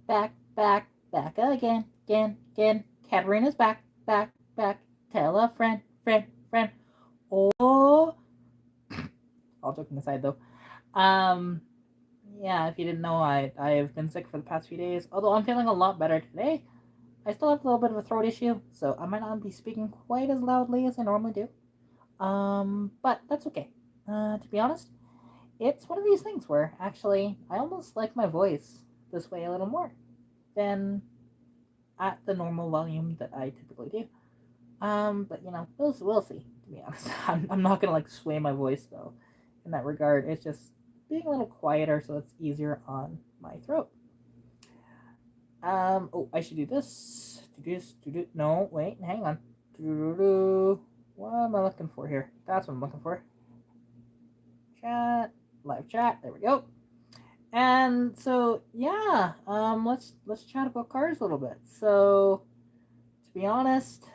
back again. Katarina's back. Tell a friend. Oh, all joking aside though. Um, yeah, if you didn't know, I have been sick for the past few days. Although I'm feeling a lot better today, I still have a little bit of a throat issue, so I might not be speaking quite as loudly as I normally do. But that's okay. To be honest, it's one of these things where actually I almost like my voice this way a little more than at the normal volume that I typically do. But we'll see. To be honest, I'm not gonna like sway my voice though. In that regard, it's just being a little quieter so it's easier on my throat. Oh, I should do this. Do this. No, wait, hang on. What am I looking for here? That's what I'm looking for. Chat, live chat. There we go. And so yeah, let's chat about cars a little bit. So to be honest,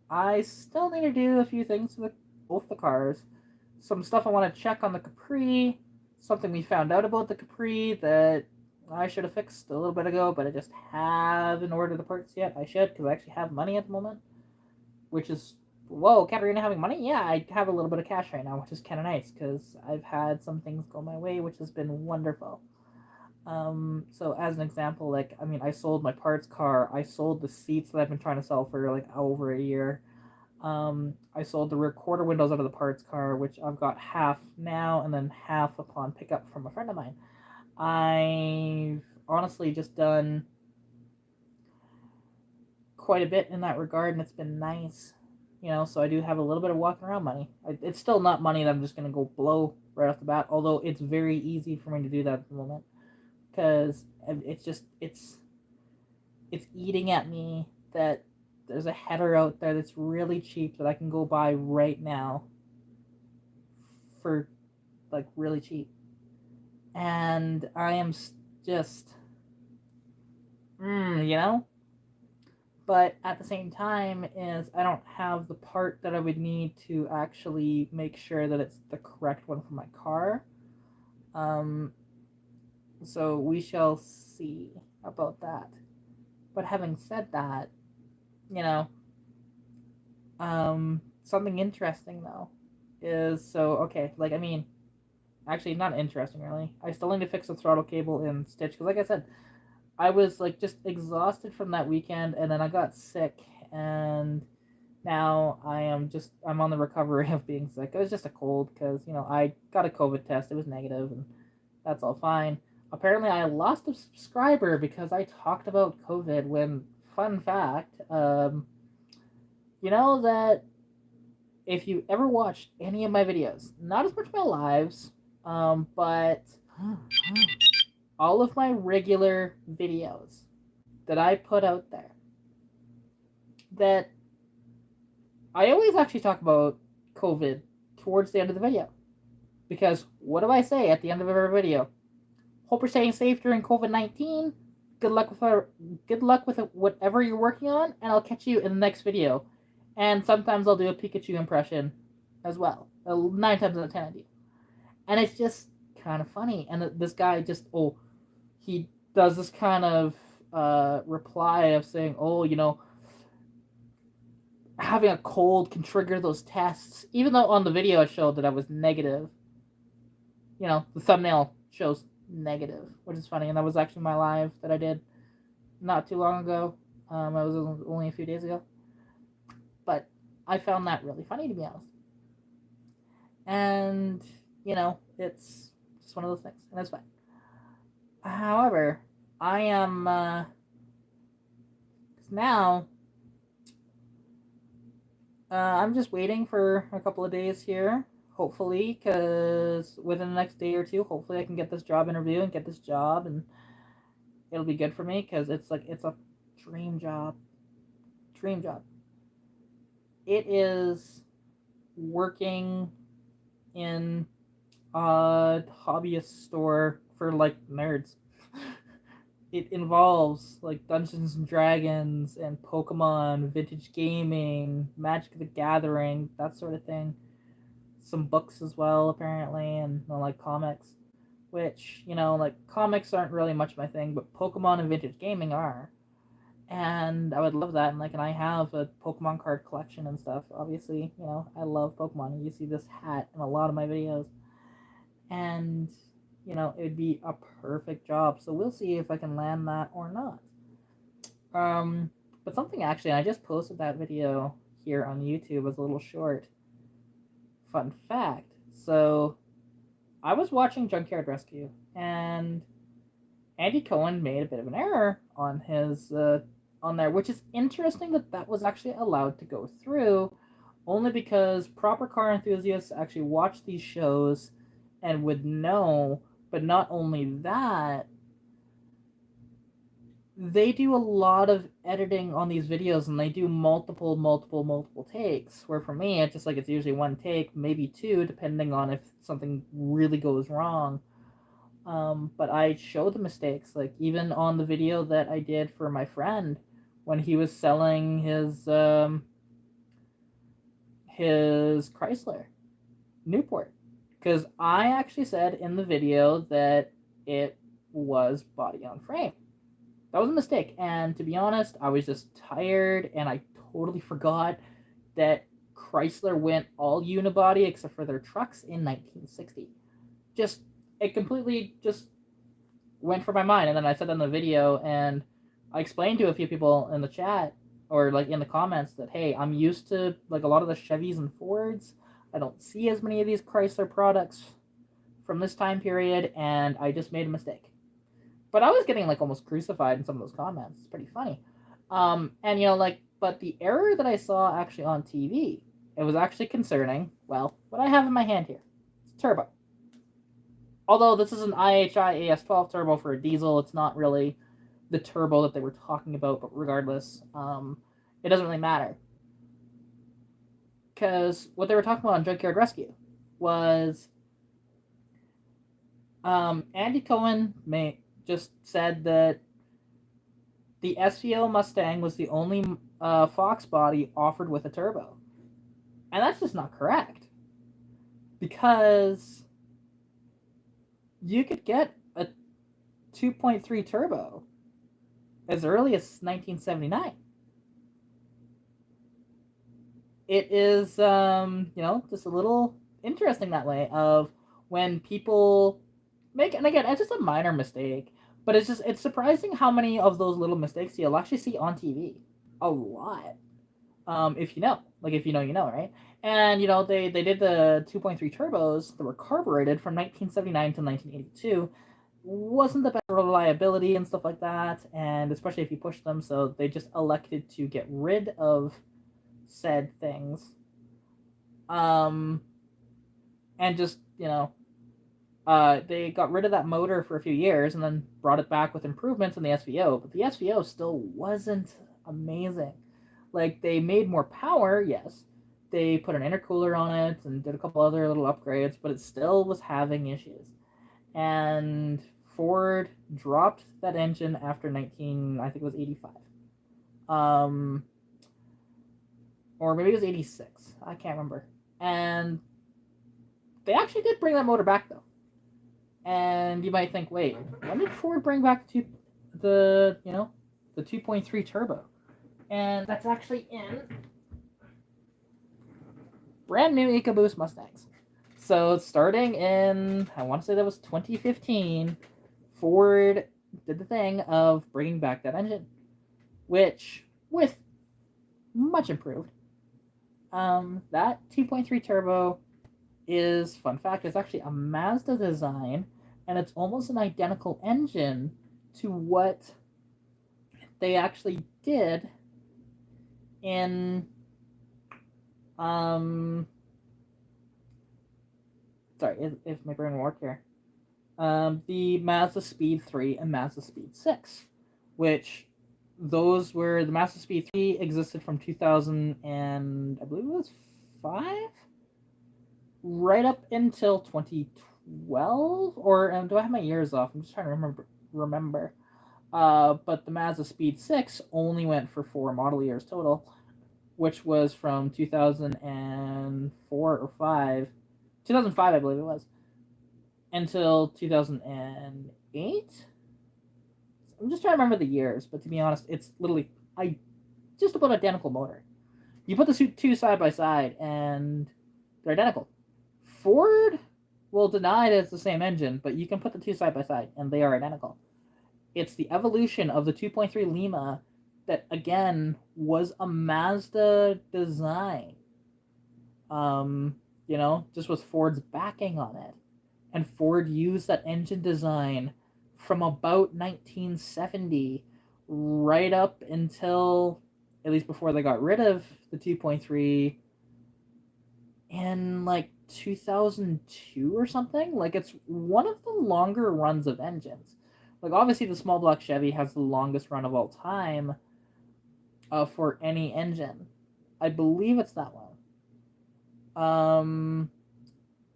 I still need to do a few things with both the cars. Some stuff I want to check on the Capri. Something we found out about the Capri that I should have fixed a little bit ago, but I just haven't ordered the parts yet. I should, because I actually have money at the moment, which is whoa, Katarina having money? Yeah, I have a little bit of cash right now, which is kind of nice because I've had some things go my way, which has been wonderful. So as an example, like I mean, I sold my parts car. I sold the seats that I've been trying to sell for like over a year. I sold the rear quarter windows out of the parts car, which I've got half now and then half upon pickup from a friend of mine. I've honestly just done quite a bit in that regard, and it's been nice. So I do have a little bit of walking around money. It's still not money that I'm just going to go blow right off the bat, although it's very easy for me to do that at the moment because it's eating at me that there's a header out there that's really cheap that I can go buy right now for like really cheap, and I am just you know. But at the same time, is I don't have the part that I would need to actually make sure that it's the correct one for my car. Um, so we shall see about that. But having said that, you know, something interesting though is so okay. Like I mean, actually not interesting really. I still need to fix the throttle cable in Stitch because, like I said, I was like just exhausted from that weekend, and then I got sick, and now I'm on the recovery of being sick. It was just a cold because I got a COVID test. It was negative, and that's all fine. Apparently, I lost a subscriber because I talked about COVID. When fun fact, you know that if you ever watched any of my videos, not as much my lives, but all of my regular videos that I put out there, that I always actually talk about COVID towards the end of the video. Because what do I say at the end of every video? Hope you're staying safe during COVID-19. Good luck with whatever you're working on, and I'll catch you in the next video. And sometimes I'll do a Pikachu impression as well. 9 times out of 10 I do. And it's just kind of funny. And this guy he does this kind of reply of saying, having a cold can trigger those tests. Even though on the video it showed that I was negative. The thumbnail shows negative, which is funny. And that was actually my live that I did not too long ago. It was only a few days ago. But I found that really funny, to be honest. And, it's just one of those things. And it's fine. However, I am, now, I'm just waiting for a couple of days here, hopefully, because within the next day or two, hopefully I can get this job interview and get this job, and it'll be good for me, because it's a dream job. Dream job. It is working in a hobbyist store for, nerds. It involves Dungeons and Dragons and Pokemon, vintage gaming, Magic the Gathering, that sort of thing. Some books as well, apparently, and comics, which, you know, like, comics aren't really much my thing, but Pokemon and vintage gaming are. And I would love that. And, like, and I have a Pokemon card collection and stuff. Obviously, you know, I love Pokemon. You see this hat in a lot of my videos. And, you know, it would be a perfect job. So we'll see if I can land that or not. Um, but something actually, I just posted that video here on YouTube as a little short fun fact. So I was watching Junkyard Rescue, and Andy Cohen made a bit of an error on his on there, which is interesting that that was actually allowed to go through, only because proper car enthusiasts actually watch these shows and would know. But not only that, they do a lot of editing on these videos, and they do multiple takes, where for me it's just like it's usually one take, maybe two, depending on if something really goes wrong. But I show the mistakes, like even on the video that I did for my friend when he was selling his Chrysler Newport, because I actually said in the video that it was body on frame. That was a mistake, and to be honest, I was just tired, and I totally forgot that Chrysler went all unibody except for their trucks in 1960. Just, it completely just went from my mind, and then I said in the video, and I explained to a few people in the chat, or like in the comments, that hey, I'm used to like a lot of the Chevys and Fords. I don't see as many of these Chrysler products from this time period, and I just made a mistake. But I was getting like almost crucified in some of those comments. It's pretty funny. And you know, like, but the error that I saw actually on TV, it was actually concerning. Well, what I have in my hand here, it's turbo. Although this is an IHI AS12 turbo for a diesel, it's not really the turbo that they were talking about. But regardless, it doesn't really matter, because what they were talking about on Junkyard Rescue was Andy Cohen just said that the SVO Mustang was the only Fox body offered with a turbo. And that's just not correct. Because you could get a 2.3 turbo as early as 1979. It is, you know, just a little interesting that way of when people make, and again, it's just a minor mistake, but it's surprising how many of those little mistakes you'll actually see on TV. A lot. If you know. Like, if you know, you know, right? And, you know, they did the 2.3 turbos that were carbureted from 1979 to 1982. Wasn't the best reliability and stuff like that, and especially if you push them, so they just elected to get rid of said things. And just, you know, they got rid of that motor for a few years and then brought it back with improvements in the SVO, but the SVO still wasn't amazing. Like, they made more power, yes. They put an intercooler on it and did a couple other little upgrades, but it still was having issues. And Ford dropped that engine after I think it was 85. Or maybe it was 86. I can't remember. And they actually did bring that motor back, though. And you might think, wait, when did Ford bring back the 2.3 turbo? And that's actually in brand new EcoBoost Mustangs. So starting in, I want to say that was 2015, Ford did the thing of bringing back that engine, which, with much improved, that 2.3 turbo is, fun fact, it's actually a Mazda design, and it's almost an identical engine to what they actually did in sorry if my brain will work here, the Mazda Speed 3 and Mazda Speed 6, which those were, the Mazda Speed 3 existed from 2000 and I believe it was 5 right up until 2012, or do I have my years off? I'm just trying to remember. But the Mazda Speed 6 only went for 4 model years total, which was from 2004 or 5, 2005 I believe it was, until 2008. I'm just trying to remember the years, but to be honest, it's literally just about identical motor. You put the two side by side, and they're identical. Ford will deny that it's the same engine, but you can put the two side by side, and they are identical. It's the evolution of the 2.3 Lima that, again, was a Mazda design. Um, just with Ford's backing on it. And Ford used that engine design from about 1970 right up until, at least before they got rid of the 2.3 in like 2002 or something. Like, it's one of the longer runs of engines. Like, obviously the small block Chevy has the longest run of all time for any engine. I believe it's that one.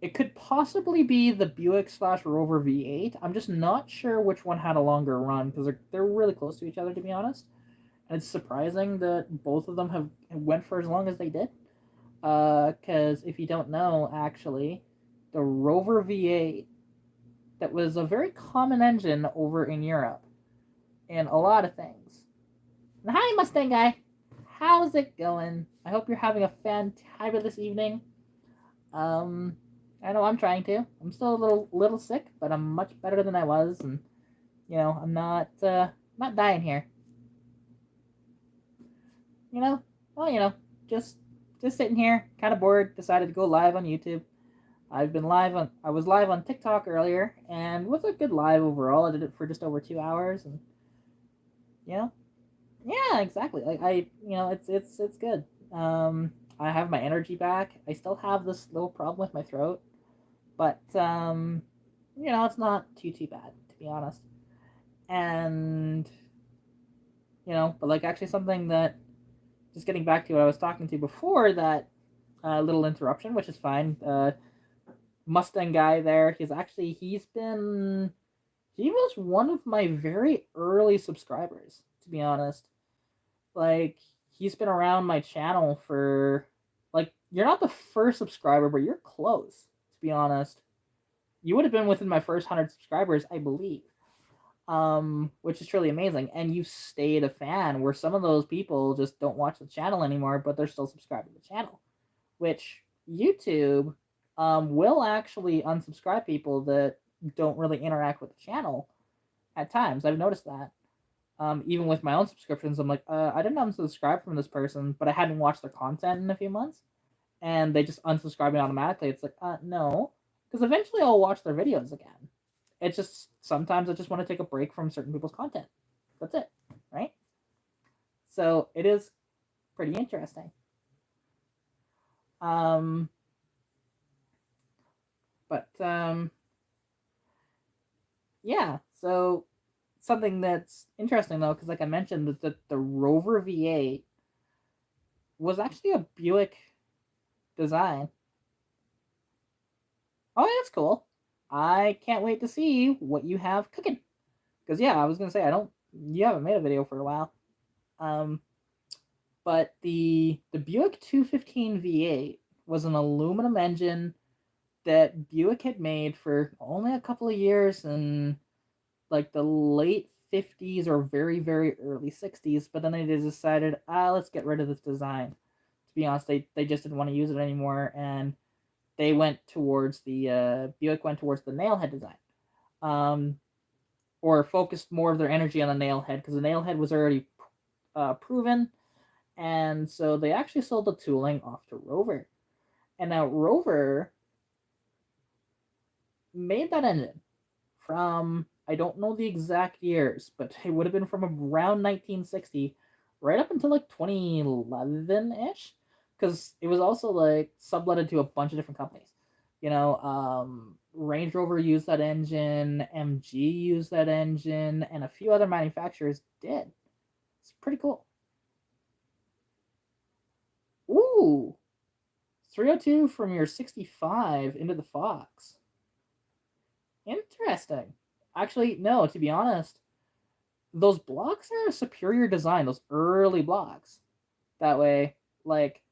It could possibly be the Buick / Rover V8. I'm just not sure which one had a longer run because they're really close to each other, to be honest. And it's surprising that both of them have went for as long as they did. Because if you don't know, actually, the Rover V8, that was a very common engine over in Europe in a lot of things. And hi, Mustang guy. How's it going? I hope you're having a fantabulous evening. I know I'm trying to. I'm still a little sick, but I'm much better than I was, and I'm not dying here. Just sitting here, kind of bored. Decided to go live on YouTube. I was live on TikTok earlier, and was a good live overall. I did it for just over 2 hours, and yeah, exactly. Like it's good. I have my energy back. I still have this little problem with my throat, but it's not too bad, to be honest. And but like actually something that, just getting back to what I was talking to before that little interruption, which is fine. Mustang guy there, he was one of my very early subscribers, to be honest. Like, he's been around my channel for, like, you're not the first subscriber, but you're close, to be honest. You would have been within my first 100 subscribers, I believe. Which is truly amazing. And you've stayed a fan, where some of those people just don't watch the channel anymore, but they're still subscribed to the channel. Which YouTube will actually unsubscribe people that don't really interact with the channel at times. I've noticed that. Even with my own subscriptions, I'm like, I didn't unsubscribe from this person, but I hadn't watched their content in a few months, and they just unsubscribe me automatically. It's like, no, because eventually I'll watch their videos again. It's just sometimes I just want to take a break from certain people's content. That's it, right? So it is pretty interesting. But yeah. So something that's interesting though, because like I mentioned, that the Rover V8 was actually a Buick design. Oh, yeah, that's cool. I can't wait to see what you have cooking. Because yeah, I was gonna say you haven't made a video for a while. But the Buick 215 V8 was an aluminum engine that Buick had made for only a couple of years in like the late 50s or very, very early 60s, but then they decided, let's get rid of this design. To be honest, they just didn't want to use it anymore, and they went towards Buick went towards the nailhead design, or focused more of their energy on the nailhead, because the nailhead was already proven, and so they actually sold the tooling off to Rover. And now Rover made that engine from, I don't know the exact years, but it would have been from around 1960 right up until like 2011 ish, because it was also like subletted to a bunch of different companies. Range Rover used that engine, MG used that engine, and a few other manufacturers did. It's pretty cool. Ooh, 302 from your 65 into the Fox. Interesting. Actually, no, to be honest, those blocks are a superior design, those early blocks. That way, like,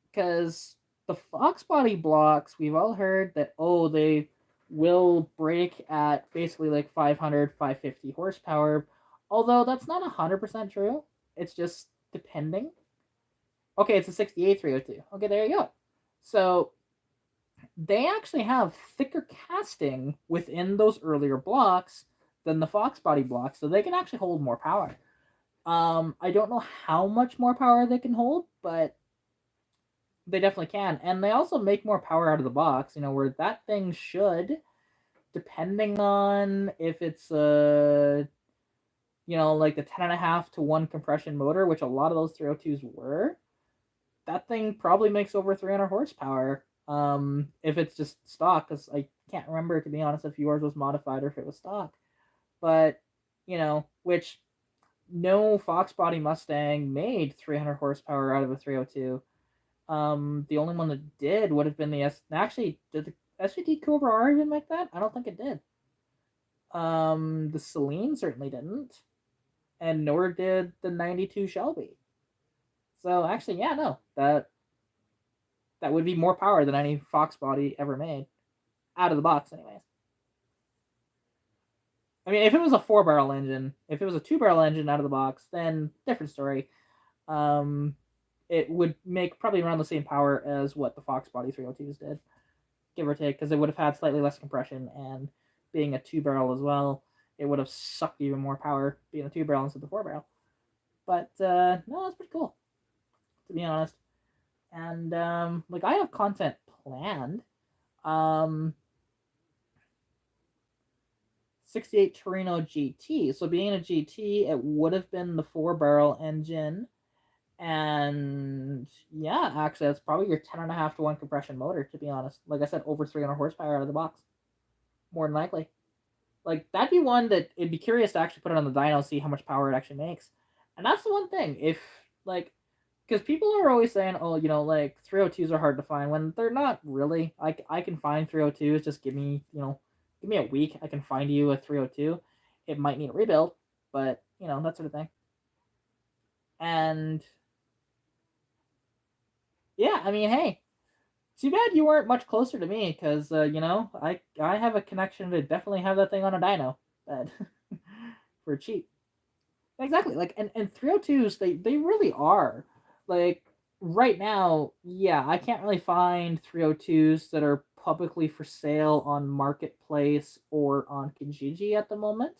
because the fox body blocks, we've all heard that, they will break at basically like 500, 550 horsepower. Although that's not 100% true. It's just depending. Okay, it's a 68 302. Okay, there you go. So they actually have thicker casting within those earlier blocks than the Fox body blocks, so they can actually hold more power. I don't know how much more power they can hold, but they definitely can. And they also make more power out of the box, where that thing should, depending on if it's like the 10.5 to 1 compression motor, which a lot of those 302s were, that thing probably makes over 300 horsepower. If it's just stock, because I can't remember, to be honest, if yours was modified or if it was stock. But, which no Fox body Mustang made 300 horsepower out of a 302. The only one that did would have been the Actually, did the SVT Cobra R even make that? I don't think it did. The Celine certainly didn't, and nor did the 92 Shelby. So actually, yeah, no, that would be more power than any Fox body ever made, out of the box, anyways. I mean, if it was a 4-barrel engine, if it was a 2-barrel engine out of the box, then different story. It would make probably around the same power as what the Fox body 302s did, give or take, because it would have had slightly less compression, and being a 2-barrel as well, it would have sucked even more power being a 2-barrel instead of the 4-barrel. But no, that's pretty cool, to be honest. And like, I have content planned. 68 Torino GT. So being a GT, it would have been the 4-barrel engine. And yeah, actually, that's probably your 10.5 to 1 compression motor, to be honest. Like I said, over 300 horsepower out of the box. More than likely. Like, that'd be one that it'd be curious to actually put it on the dyno, see how much power it actually makes. And that's the one thing. If, like, because people are always saying, oh, like 302s are hard to find, when they're not really. I can find 302s, just give me a week, I can find you a 302. It might need a rebuild, but that sort of thing. And yeah, I mean, hey, too bad you weren't much closer to me, because I have a connection to definitely have that thing on a dyno, but for cheap. Exactly, like, and 302s, they really are, like, right now. Yeah, I can't really find 302s that are publicly for sale on Marketplace or on Kijiji at the moment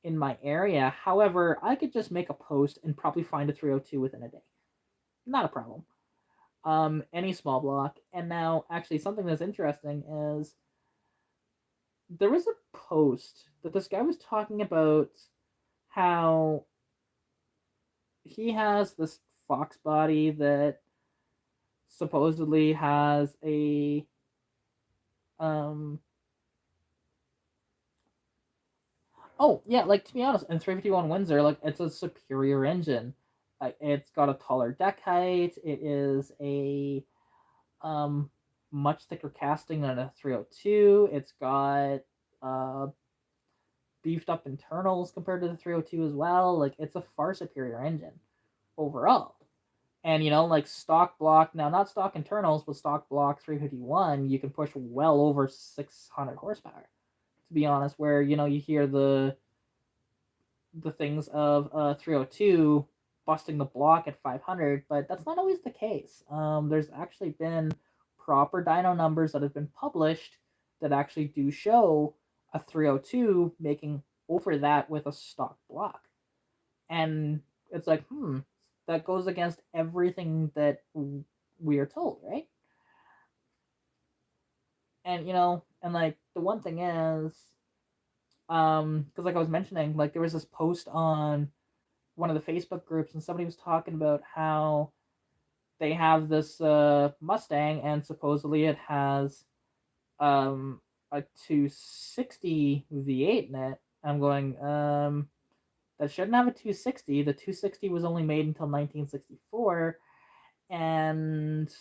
in my area. However, I could just make a post and probably find a 302 within a day. Not a problem. Any small block. And now, actually, something that's interesting is there was a post that this guy was talking about how he has this Fox body that supposedly has a oh yeah, like, to be honest, in 351 Windsor, like, it's a superior engine. It's got a taller deck height. It is a much thicker casting than a 302. It's got beefed up internals compared to the 302 as well. Like, it's a far superior engine overall. And like, stock block, now not stock internals, but stock block 351, you can push well over 600 horsepower, to be honest, where you hear the things of 302 busting the block at 500, but that's not always the case. There's actually been proper dyno numbers that have been published that actually do show a 302 making over that with a stock block. And it's like, that goes against everything that we are told, right? And and like, the one thing is, because like I was mentioning, like, there was this post on one of the Facebook groups, and somebody was talking about how they have this Mustang, and supposedly it has a 260 V8 in it. I'm going, that shouldn't have a 260. The 260 was only made until 1964, and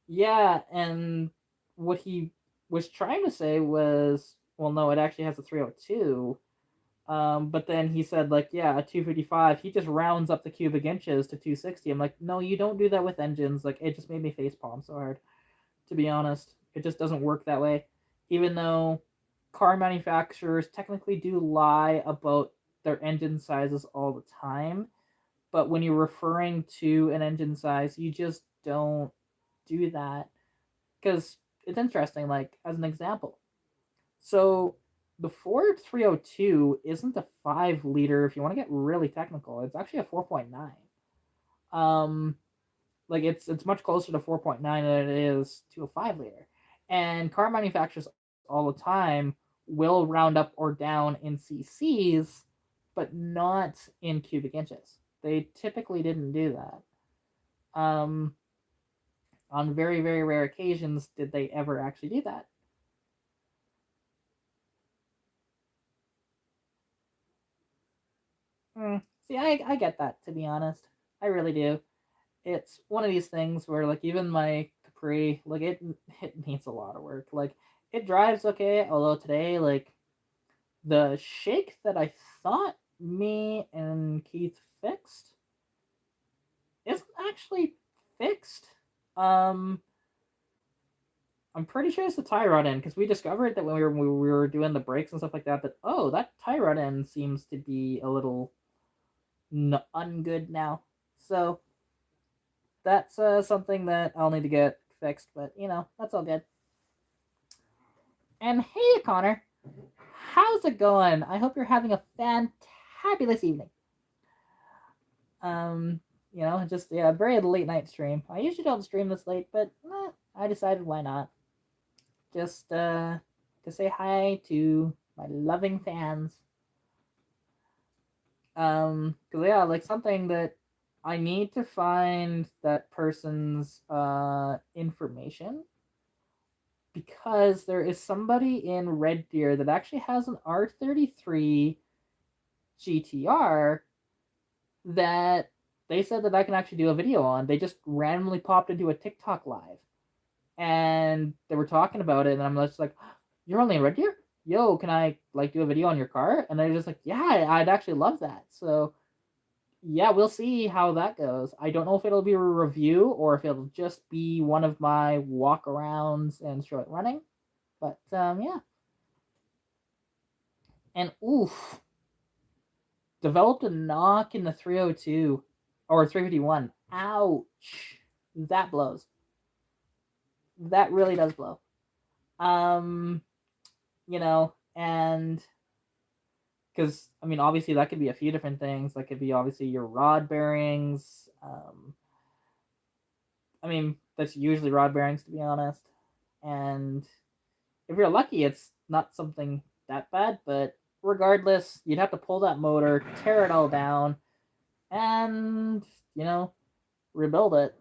yeah, and what he was trying to say was, well, no, it actually has a 302. But then he said, like, yeah, a 255, he just rounds up the cubic inches to 260. I'm like, no, you don't do that with engines. Like, it just made me facepalm so hard, to be honest. It just doesn't work that way. Even though car manufacturers technically do lie about their engine sizes all the time, but when you're referring to an engine size, you just don't do that because it's interesting. Like, as an example, so the Ford 302 isn't a 5 liter. If you want to get really technical, it's actually a 4.9. Um, like it's much closer to 4.9 than it is to a 5 liter. And car manufacturers all the time will round up or down in cc's, but not in cubic inches. They typically didn't do that. On very, very rare occasions did they ever actually do that. See, I get that, to be honest. I really do. It's one of these things where, like, even my Capri, like, it needs a lot of work. Like, it drives okay, although today, like, the shake that I thought me and Keith fixed isn't actually fixed. Um, I'm pretty sure it's the tie rod end because we discovered that when we were doing the brakes and stuff like that, that oh, that tie rod end seems to be a little ungood now. So that's something that I'll need to get fixed, but that's all good. And hey, Connor, how's it going? I hope you're having a fantabulous evening. Um, just very late night stream. I usually don't stream this late, but I decided why not. Just to say hi to my loving fans. Cause like something that I need to find that person's information because there is somebody in Red Deer that actually has an R33 GTR that they said that I can actually do a video on. They just randomly popped into a TikTok live and they were talking about it, and I'm just like, "You're only in Red Deer? Yo, can I like do a video on your car?" And they're just like, "Yeah, I'd actually love that." So yeah, we'll see how that goes. I don't know if it'll be a review or if it'll just be one of my walk arounds and show it running. But yeah. And oof, developed a knock in the 302 or 351. Ouch. That blows. That really does blow. Um, and because I mean, obviously that could be a few different things. That could be obviously your rod bearings. I mean, that's usually rod bearings, to be honest. And if you're lucky, it's not something that bad. But regardless, you'd have to pull that motor, tear it all down, and rebuild it.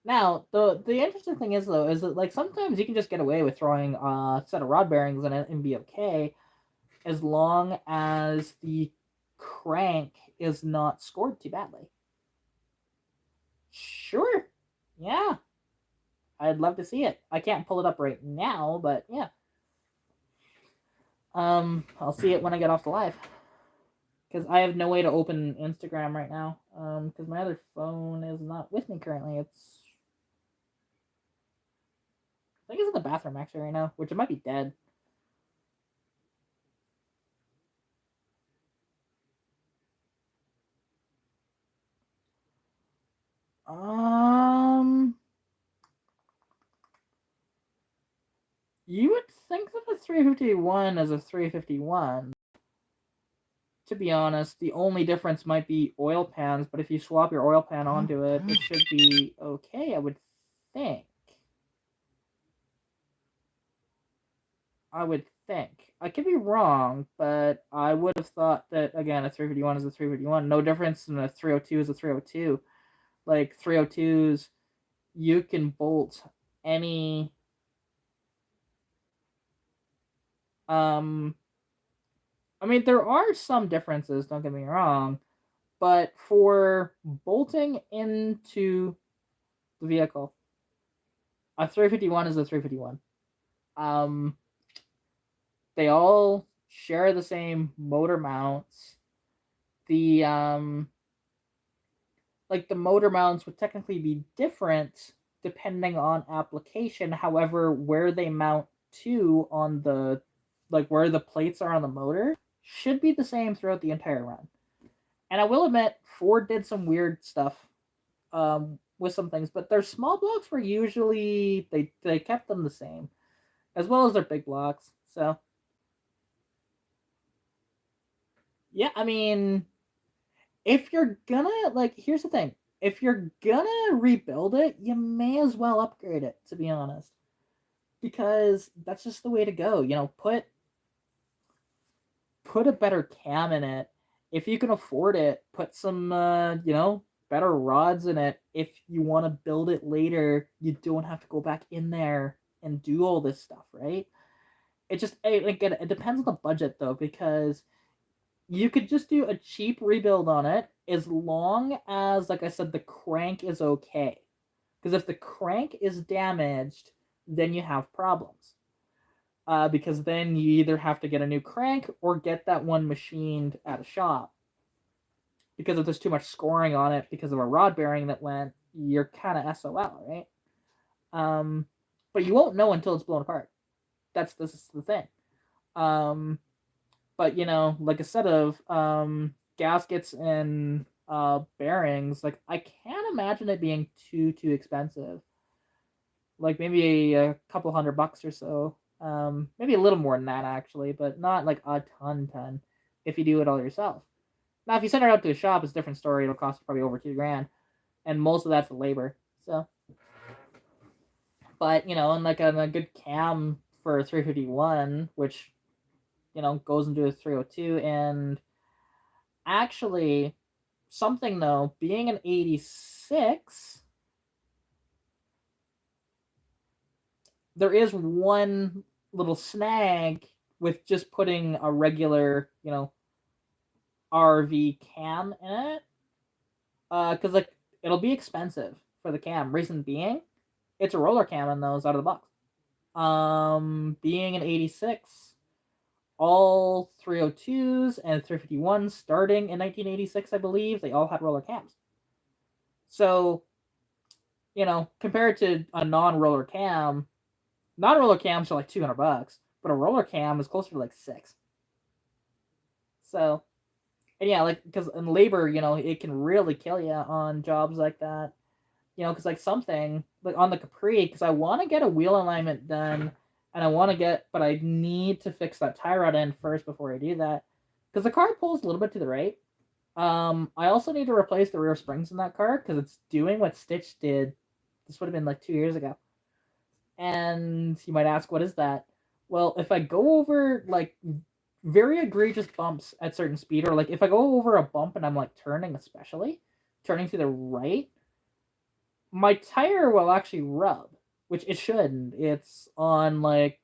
Now, the interesting thing is though, is that like sometimes you can just get away with throwing a set of rod bearings in it and be okay, as long as the crank is not scored too badly. Sure, yeah, I'd love to see it. I can't pull it up right now, but yeah. I'll see it when I get off the live. Because I have no way to open Instagram right now. Because my other phone is not with me currently. I think it's in the bathroom actually right now, which it might be dead. Um, you would think that the 351 is a 351. To be honest, the only difference might be oil pans, but if you swap your oil pan onto it, it should be okay, I would think. I would think. I could be wrong, but I would have thought that, again, a 351 is a 351. No difference than a 302 is a 302. Like, 302s, you can bolt any I mean, there are some differences, don't get me wrong, but for bolting into the vehicle, a 351 is a 351. Um, they all share the same motor mounts. The the motor mounts would technically be different depending on application. However, where they mount to on the, like where the plates are on the motor, should be the same throughout the entire run. And I will admit, Ford did some weird stuff with some things, but their small blocks were usually they kept them the same, as well as their big blocks. So yeah, I mean, if you're gonna like, here's the thing: if you're gonna rebuild it, you may as well upgrade it. To be honest, because that's just the way to go. You know, put a better cam in it. If you can afford it, put some better rods in it. If you want to build it later, you don't have to go back in there and do all this stuff, right? It just again, it depends on the budget though, because you could just do a cheap rebuild on it as long as, like I said, the crank is okay. Because if the crank is damaged, then you have problems. Because then you either have to get a new crank or get that one machined at a shop. Because if there's too much scoring on it because of a rod bearing that went, you're kind of SOL, right? But you won't know until it's blown apart. This is the thing. But like a set of gaskets and bearings, like I can't imagine it being too expensive. Like maybe a couple $100 or so. Maybe a little more than that actually, but not like a ton if you do it all yourself. Now, if you send it out to a shop, it's a different story. It'll cost probably over $2,000, and most of that's the labor. So, but and like a good cam for a 351, which goes into a 302, and actually, something though, being an 86, there is one little snag with just putting a regular, RV cam in it, because like it'll be expensive for the cam. Reason being, it's a roller cam in those out of the box. Being an 86, all 302s and 351s starting in 1986, I believe, they all had roller cams. So, compared to a non-roller cams are like $200, but a roller cam is closer to like $6. So, and yeah, like, because in labor, it can really kill you on jobs like that. Because like something like on the Capri, because I want to get a wheel alignment done, and but I need to fix that tie rod end first before I do that, because the car pulls a little bit to the right. I also need to replace the rear springs in that car because it's doing what Stitch did. This would have been like 2 years ago. And you might ask, what is that? Well, if I go over like very egregious bumps at certain speed, or like if I go over a bump and I'm like turning, especially turning to the right, my tire will actually rub, which it shouldn't. It's on like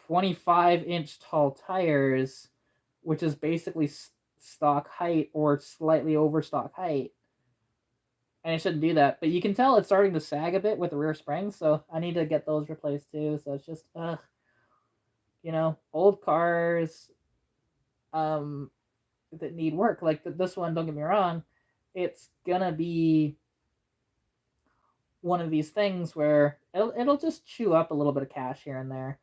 25-inch tall tires, which is basically stock height or slightly over stock height. And it shouldn't do that. But you can tell it's starting to sag a bit with the rear springs, so I need to get those replaced too. So it's just, old cars that need work. Like this one, don't get me wrong, it's gonna be one of these things where it'll just chew up a little bit of cash here and there.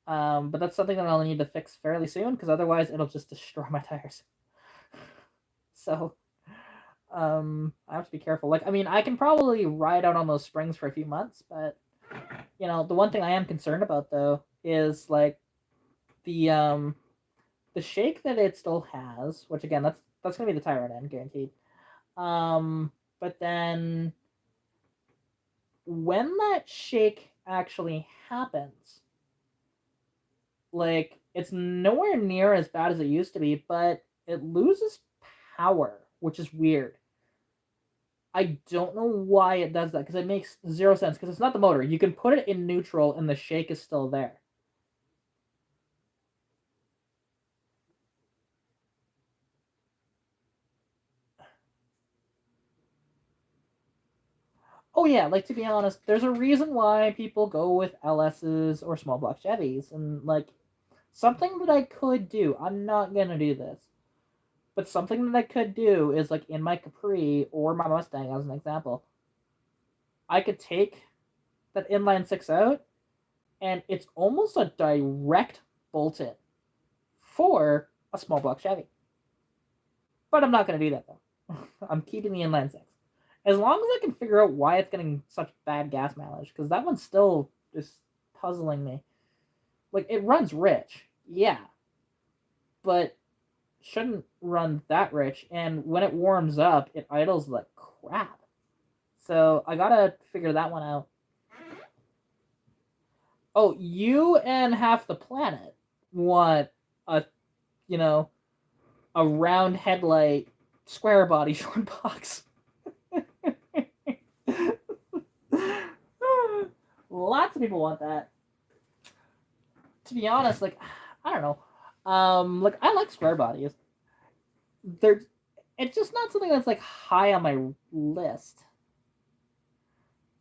But that's something that I'll need to fix fairly soon, because otherwise it'll just destroy my tires. So I have to be careful. Like, I mean, I can probably ride out on those springs for a few months, but the one thing I am concerned about though is like the shake that it still has, which again that's gonna be the tire end guaranteed. But then when that shake actually happens, like it's nowhere near as bad as it used to be, but it loses power, which is weird. I don't know why it does that, because it makes zero sense, because it's not the motor. You can put it in neutral and the shake is still there. Oh yeah, like to be honest, there's a reason why people go with LSs or small block Chevys, and like something that I could do, I'm not gonna do this, but something that I could do is like in my Capri or my Mustang as an example, I could take that inline six out, and it's almost a direct bolt in for a small block Chevy. But I'm not going to do that though. I'm keeping the inline six. As long as I can figure out why it's getting such bad gas mileage, because that one's still just puzzling me. Like, it runs rich, yeah, but shouldn't run that rich, and when it warms up, it idles like crap. So I gotta figure that one out. Oh, you and half the planet want a, a round headlight, square body short box. Lots of people want that. To be honest, like, I don't know. Like, I like square bodies. It's just not something that's like high on my list.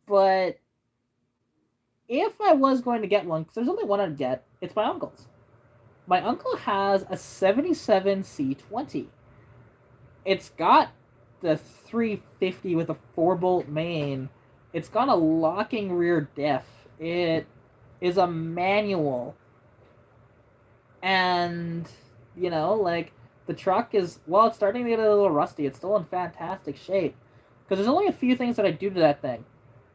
But if I was going to get one, because there's only one I'd get, it's my uncle's. My uncle has a 77 C20. It's got the 350 with a 4-bolt main. It's got a locking rear diff. It is a manual. And, like, the truck is, well, it's starting to get a little rusty. It's still in fantastic shape. Because there's only a few things that I do to that thing.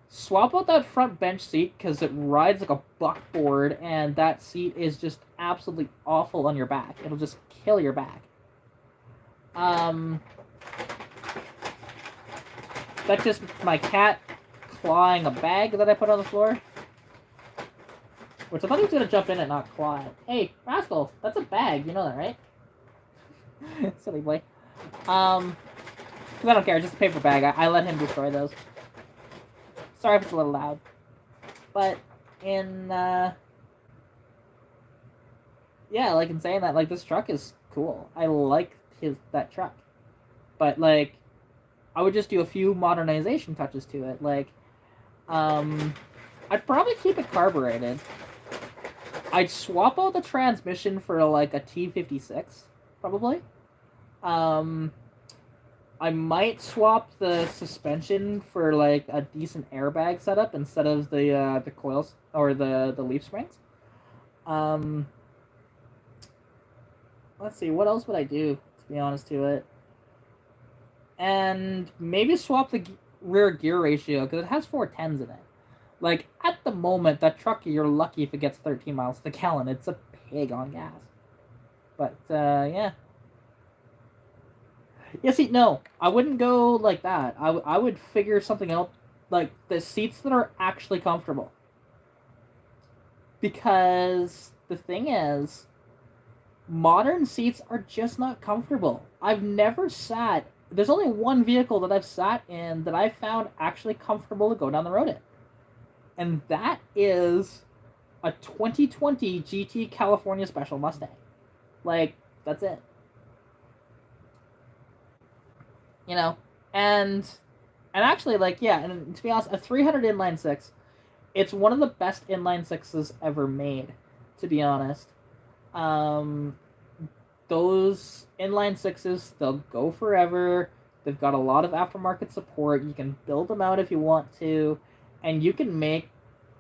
Swap out that front bench seat because it rides like a buckboard, and that seat is just absolutely awful on your back. It'll just kill your back. That's just my cat clawing a bag that I put on the floor. Which I thought he was going to jump in and not claw it. Hey, rascal, that's a bag. You know that, right? Silly boy. Because I don't care. Just a paper bag. I let him destroy those. Sorry if it's a little loud. But in, yeah, like in saying that, like, this truck is cool. I like that truck. But, like, I would just do a few modernization touches to it. Like, I'd probably keep it carbureted. I'd swap out the transmission for, like, a T56, probably. I might swap the suspension for, like, a decent airbag setup instead of the coils or the leaf springs. Let's see, what else would I do, to be honest to it? And maybe swap the rear gear ratio, because it has 410s in it. Like, at the moment, that truck, you're lucky if it gets 13 miles to the gallon. It's a pig on gas. But, yeah. Yeah, see, no, I wouldn't go like that. I would figure something out, like, the seats that are actually comfortable. Because the thing is, modern seats are just not comfortable. I've never sat... There's only one vehicle that I've sat in that I found actually comfortable to go down the road in. And that is a 2020 GT California Special Mustang. Like, that's it. And actually, like, yeah, and to be honest, a 300 inline six, it's one of the best inline sixes ever made, to be honest. Those inline sixes, they'll go forever. They've got a lot of aftermarket support. You can build them out if you want to, and you can make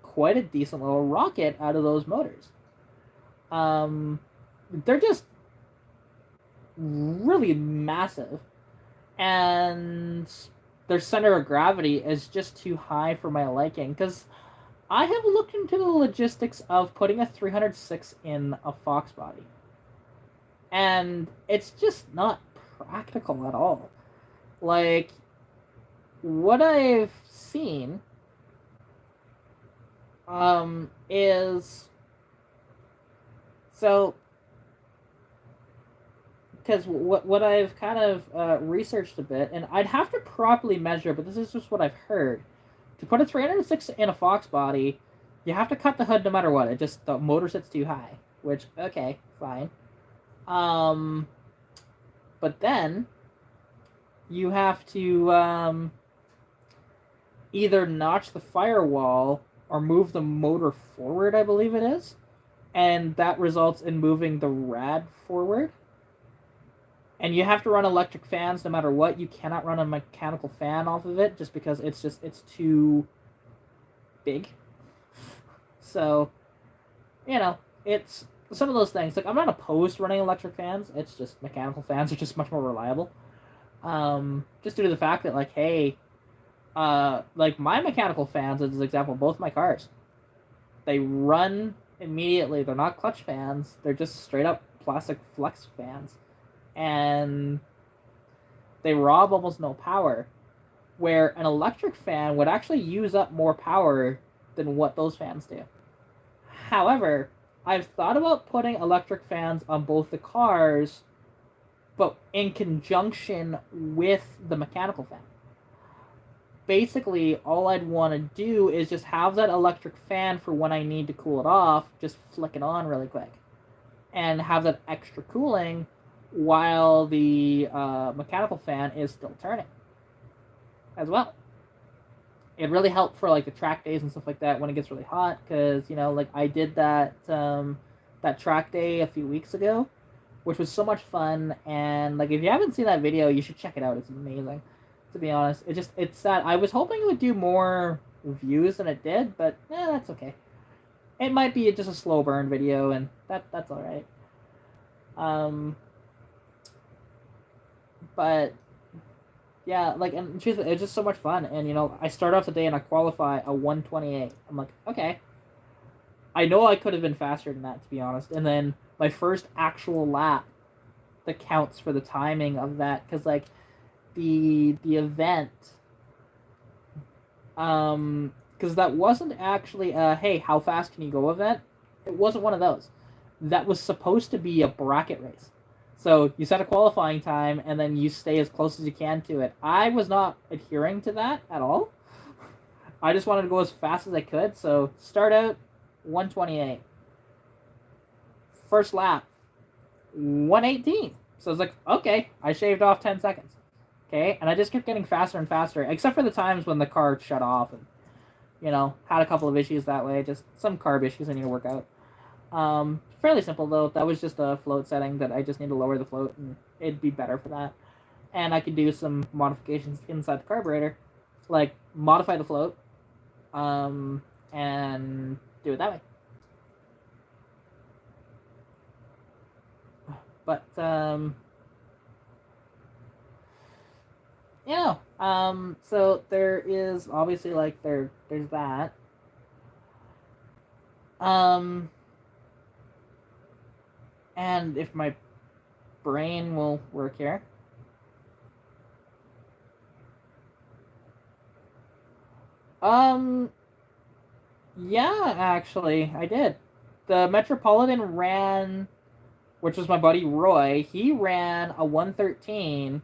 quite a decent little rocket out of those motors. They're just really massive, and their center of gravity is just too high for my liking, because I have looked into the logistics of putting a 306 in a Fox body, and it's just not practical at all. Like, what I've seen is... So, because what I've kind of researched a bit, and I'd have to properly measure, but this is just what I've heard. To put a 306 in a Fox body, you have to cut the hood no matter what. The motor sits too high, which, okay, fine. But then you have to either notch the firewall or move the motor forward, I believe it is. And that results in moving the rad forward. And you have to run electric fans no matter what. You cannot run a mechanical fan off of it just because it's too big. So, you know, it's some of those things. Like, I'm not opposed to running electric fans. It's just mechanical fans are just much more reliable. Just due to the fact that, like, hey, like my mechanical fans, as an example, both my cars, they run immediately. They're not clutch fans. They're just straight up plastic flex fans, and they rob almost no power. Where an electric fan would actually use up more power than what those fans do. However, I've thought about putting electric fans on both the cars, but in conjunction with the mechanical fan. Basically, all I'd want to do is just have that electric fan for when I need to cool it off, just flick it on really quick. And have that extra cooling while the mechanical fan is still turning as well. It really helped for like the track days and stuff like that when it gets really hot, because like I did that that track day a few weeks ago, which was so much fun. And like if you haven't seen that video, you should check it out. It's amazing, to be honest. It's sad. I was hoping it would do more views than it did, but that's okay. It might be just a slow burn video, and that's all right. But yeah, like, and truthfully, it's just so much fun. And I start off the day and I qualify a 128. I'm like, okay. I know I could have been faster than that, to be honest. And then my first actual lap that counts for the timing of that, because like the event, because that wasn't actually a hey, how fast can you go event. It wasn't one of those. That was supposed to be a bracket race. So you set a qualifying time, and then you stay as close as you can to it. I was not adhering to that at all. I just wanted to go as fast as I could. So start out 128. First lap 118. So I was like, okay, I shaved off 10 seconds. Okay, and I just kept getting faster and faster, except for the times when the car shut off and had a couple of issues that way. Just some carb issues I need to work out. Fairly simple though. That was just a float setting that I just need to lower the float, and it'd be better for that. And I could do some modifications inside the carburetor, like modify the float, and do it that way. But so there is obviously like there's that. And if my brain will work here. Yeah, actually, I did. The Metropolitan ran, which was my buddy Roy, he ran a 113.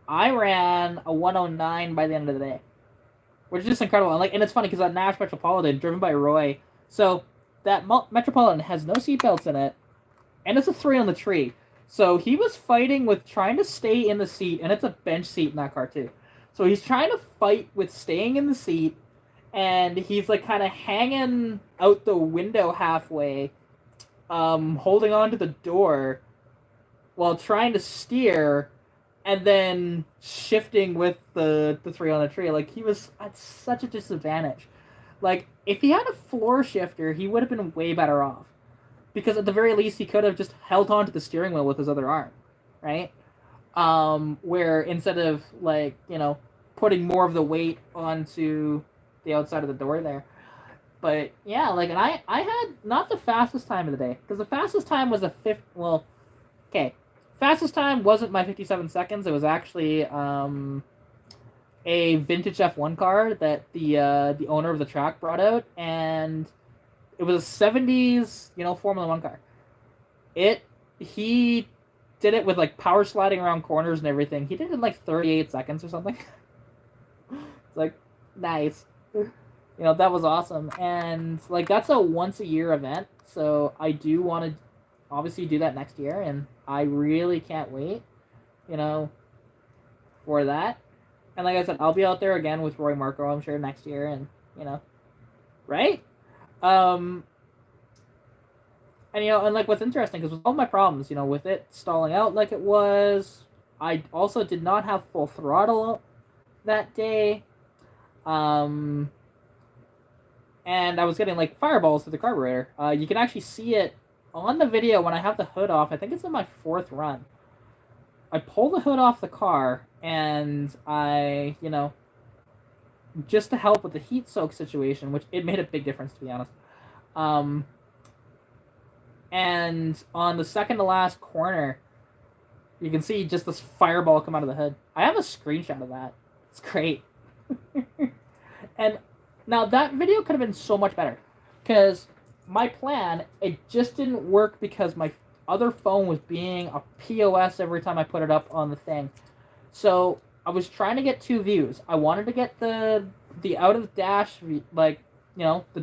I ran a 109 by the end of the day, which is just incredible. And it's funny because that Nash Metropolitan, driven by Roy, so that Metropolitan has no seatbelts in it, and it's a 3 on the tree. So he was fighting with trying to stay in the seat, and it's a bench seat in that car too. So he's trying to fight with staying in the seat, and he's like kind of hanging out the window halfway, holding on to the door while trying to steer, and then shifting with the 3 on the tree. Like, he was at such a disadvantage. Like, if he had a floor shifter, he would have been way better off. Because at the very least, he could have just held on to the steering wheel with his other arm, right? Where instead of, like, putting more of the weight onto the outside of the door there. But, yeah, like, and I had not the fastest time of the day. Because the fastest time was fastest time wasn't my 57 seconds. It was actually a vintage F1 car that the owner of the track brought out, and it was a 70s, Formula 1 car. He did it with, like, power sliding around corners and everything. He did it in, like, 38 seconds or something. It's like, nice. That was awesome. And, like, that's a once-a-year event, so I do want to obviously do that next year, and I really can't wait, for that. And like I said, I'll be out there again with Roy Marco, I'm sure, next year, and, right? And, and like what's interesting, because with all my problems, with it stalling out like it was, I also did not have full throttle that day. and I was getting like fireballs through the carburetor. You can actually see it on the video when I have the hood off. I think it's in my 4th run. I pull the hood off the car, and I, just to help with the heat soak situation, which it made a big difference, to be honest. And on the second to last corner, you can see just this fireball come out of the hood. I have a screenshot of that. It's great. And now that video could have been so much better, because my plan, it just didn't work because my other phone was being a POS every time I put it up on the thing. So I was trying to get 2 views. I wanted to get the out of dash, the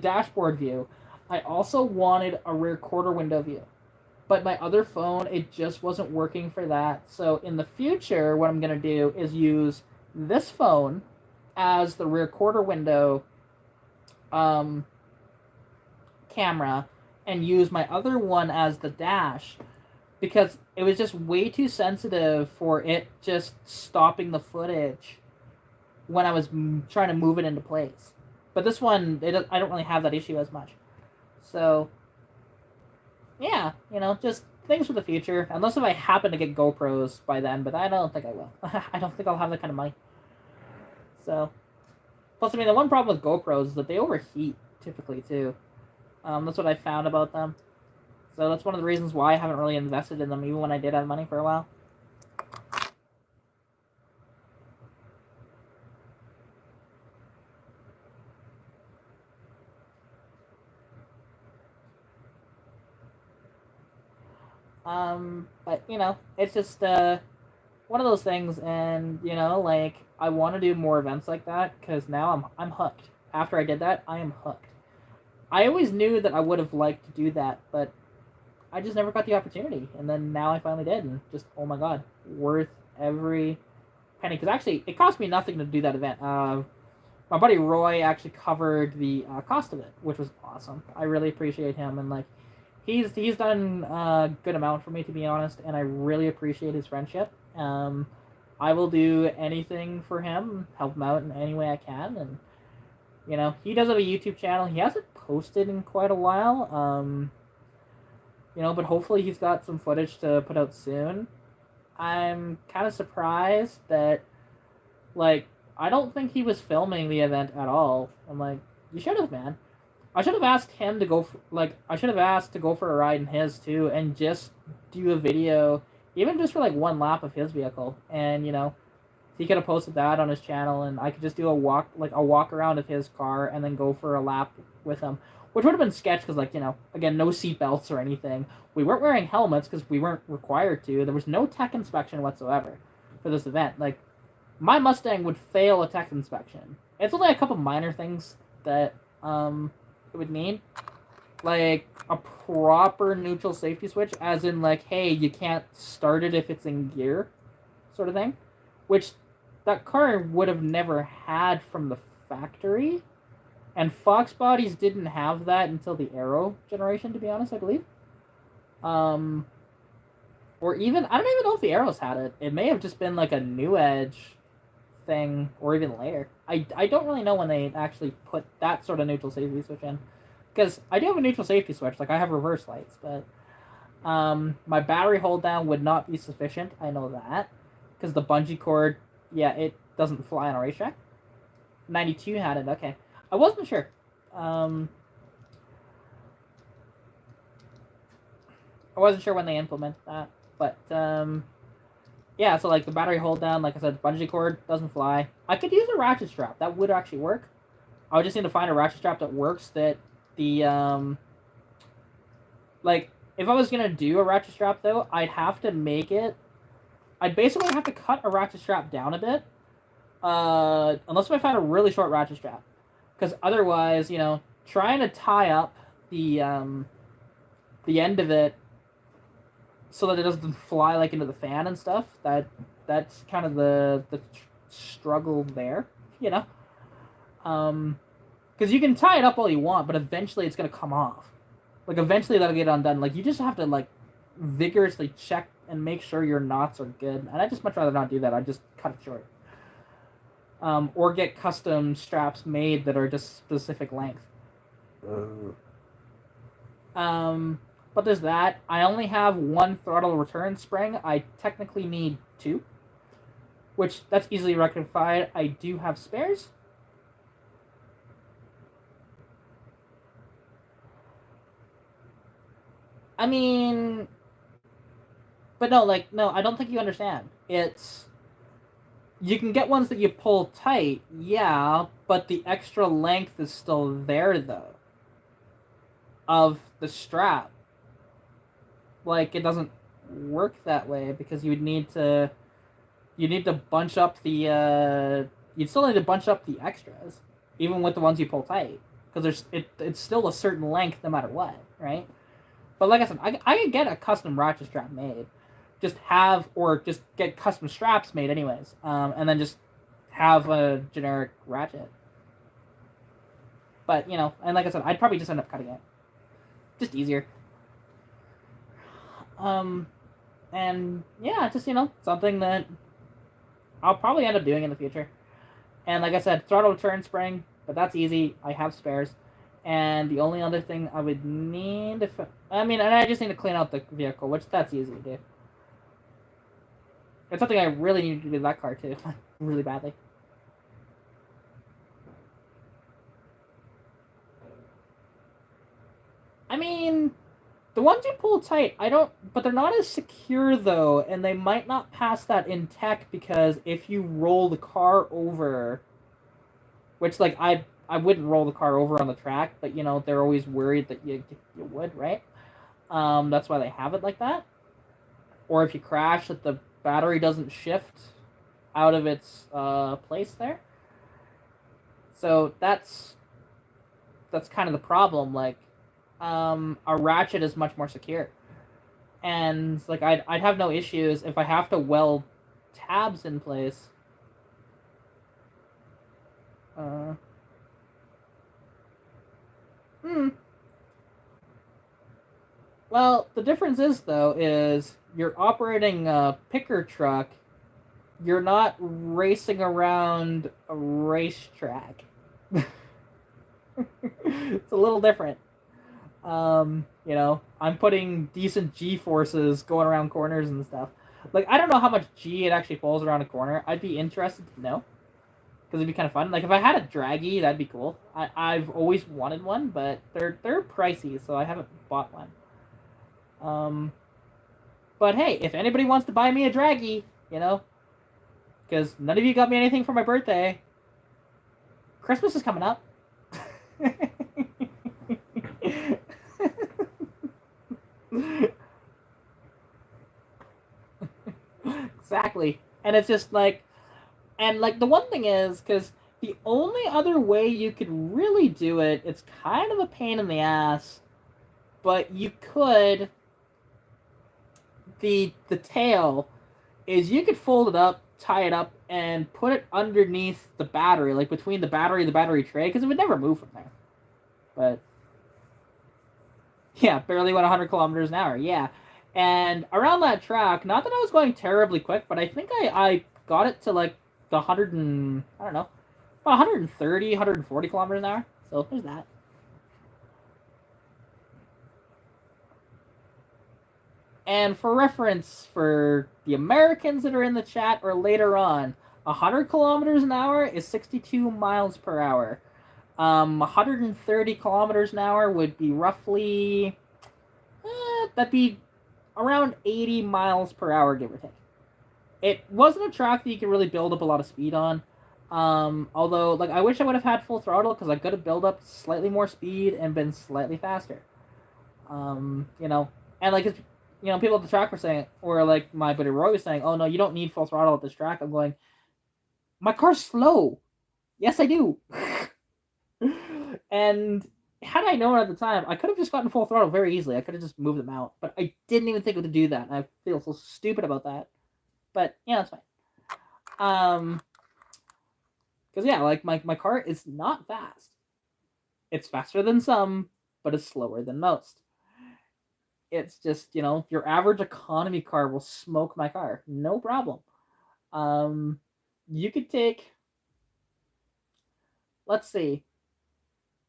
dashboard view. I also wanted a rear quarter window view. But my other phone, it just wasn't working for that. So in the future, what I'm going to do is use this phone as the rear quarter window camera, and use my other one as the dash, because it was just way too sensitive for it just stopping the footage when I was trying to move it into place. But this one, I don't really have that issue as much. So, yeah, just things for the future. Unless if I happen to get GoPros by then, but I don't think I will. I don't think I'll have that kind of money. So, plus, I mean, the one problem with GoPros is that they overheat, typically, too. That's what I found about them. So that's one of the reasons why I haven't really invested in them, even when I did have money for a while. But, it's just, one of those things, and, like, I want to do more events like that, because now I'm hooked. After I did that, I am hooked. I always knew that I would have liked to do that, but I just never got the opportunity, and then now I finally did, and just, oh my god, worth every penny, because actually, it cost me nothing to do that event. My buddy Roy actually covered the cost of it, which was awesome. I really appreciate him, and, like, he's done a good amount for me, to be honest, and I really appreciate his friendship. I will do anything for him, help him out in any way I can, and, he does have a YouTube channel. He hasn't posted in quite a while, but hopefully he's got some footage to put out soon. I'm kind of surprised that, like, I don't think he was filming the event at all. I'm like, you should have, man. I should have asked him to go, I should have asked to go for a ride in his, too, and just do a video, even just for, like, 1 lap of his vehicle. And, he could have posted that on his channel, and I could just do a walk around of his car, and then go for a lap with him. Which would have been sketch, because, like, again, no seatbelts or anything. We weren't wearing helmets, because we weren't required to. There was no tech inspection whatsoever for this event. Like, my Mustang would fail a tech inspection. It's only a couple minor things that, it would need. Like, a proper neutral safety switch, as in, like, hey, you can't start it if it's in gear, sort of thing. Which that car would have never had from the factory. And foxbodies didn't have that until the Aero generation, to be honest, I believe. Or even, I don't even know if the Aeros had it. It may have just been like a New Edge thing, or even later. I don't really know when they actually put that sort of neutral safety switch in. Because I do have a neutral safety switch, like I have reverse lights, but my battery hold down would not be sufficient, I know that. Because the bungee cord, yeah, it doesn't fly on a racetrack. 92 had it, okay. I wasn't sure. I wasn't sure when they implemented that, but yeah. So like the battery hold down, like I said, the bungee cord doesn't fly. I could use a ratchet strap. That would actually work. I would just need to find a ratchet strap that works. That the like if I was gonna do a ratchet strap though, I'd have to make it. I'd basically have to cut a ratchet strap down a bit, unless if I find a really short ratchet strap. Because otherwise, trying to tie up the end of it so that it doesn't fly like into the fan and stuff, that's kind of the struggle there, because you can tie it up all you want, but eventually it's gonna come off. Like eventually that'll get undone. Like you just have to like vigorously check and make sure your knots are good. And I just much rather not do that. I just cut it short. Or get custom straps made that are just specific length. But there's that. I only have one throttle return spring. I technically need two, which that's easily rectified. I do have spares. I mean, but no, like no, I don't think you understand. It's you can get ones that you pull tight, yeah, but the extra length is still there though of the strap. Like it doesn't work that way because you need to bunch up the you'd still need to bunch up the extras even with the ones you pull tight because it's still a certain length no matter what, right? But like I said, I could get a custom ratchet strap made, just get custom straps made anyways, and then just have a generic ratchet. But and like I said, I'd probably just end up cutting it, just easier. Um, and yeah, just something that I'll probably end up doing in the future. And like I said, throttle return spring, but that's easy. I have spares. And the only other thing I would need, and I just need to clean out the vehicle, which that's easy to do. It's something I really need to do with that car too, really badly. I mean, the ones you pull tight, I don't, but they're not as secure though, and they might not pass that in tech because if you roll the car over, which like I wouldn't roll the car over on the track, but they're always worried that you would, right? That's why they have it like that. Or if you crash, that the battery doesn't shift out of its place there. So that's kind of the problem. Like, a ratchet is much more secure, and like I'd have no issues if I have to weld tabs in place. Uh, hmm. Well, the difference is though is you're operating a picker truck. You're not racing around a racetrack. It's a little different. I'm putting decent G forces going around corners and stuff. Like, I don't know how much G it actually pulls around a corner. I'd be interested to know. Because it'd be kind of fun. Like, if I had a draggy, that'd be cool. I've always wanted one, but they're pricey, so I haven't bought one. But hey, if anybody wants to buy me a draggy, because none of you got me anything for my birthday, Christmas is coming up. Exactly. And it's just like, and like the one thing is, because the only other way you could really do it, it's kind of a pain in the ass, but you could, the tail, is you could fold it up, tie it up, and put it underneath the battery, like between the battery and the battery tray, because it would never move from there. But yeah, barely went 100 kilometers an hour. Yeah, and around that track, not that I was going terribly quick, but I think I got it to like the 100 and I don't know, about 130, 140 kilometers an hour. So there's that. And for reference, for the Americans that are in the chat or later on, 100 kilometers an hour is 62 miles per hour. 130 kilometers an hour would be roughly, that'd be around 80 miles per hour, give or take. It wasn't a track that you could really build up a lot of speed on. Although, like, I wish I would have had full throttle because I could have built up slightly more speed and been slightly faster. And like, people at the track were saying, or like my buddy Roy was saying, "Oh no, you don't need full throttle at this track." I'm going, my car's slow. Yes, I do. And had I known at the time, I could have just gotten full throttle very easily. I could have just moved them out, but I didn't even think to do that. And I feel so stupid about that. But yeah, that's fine. Because yeah, like my car is not fast. It's faster than some, but it's slower than most. It's just your average economy car will smoke my car, no problem. You could take, let's see,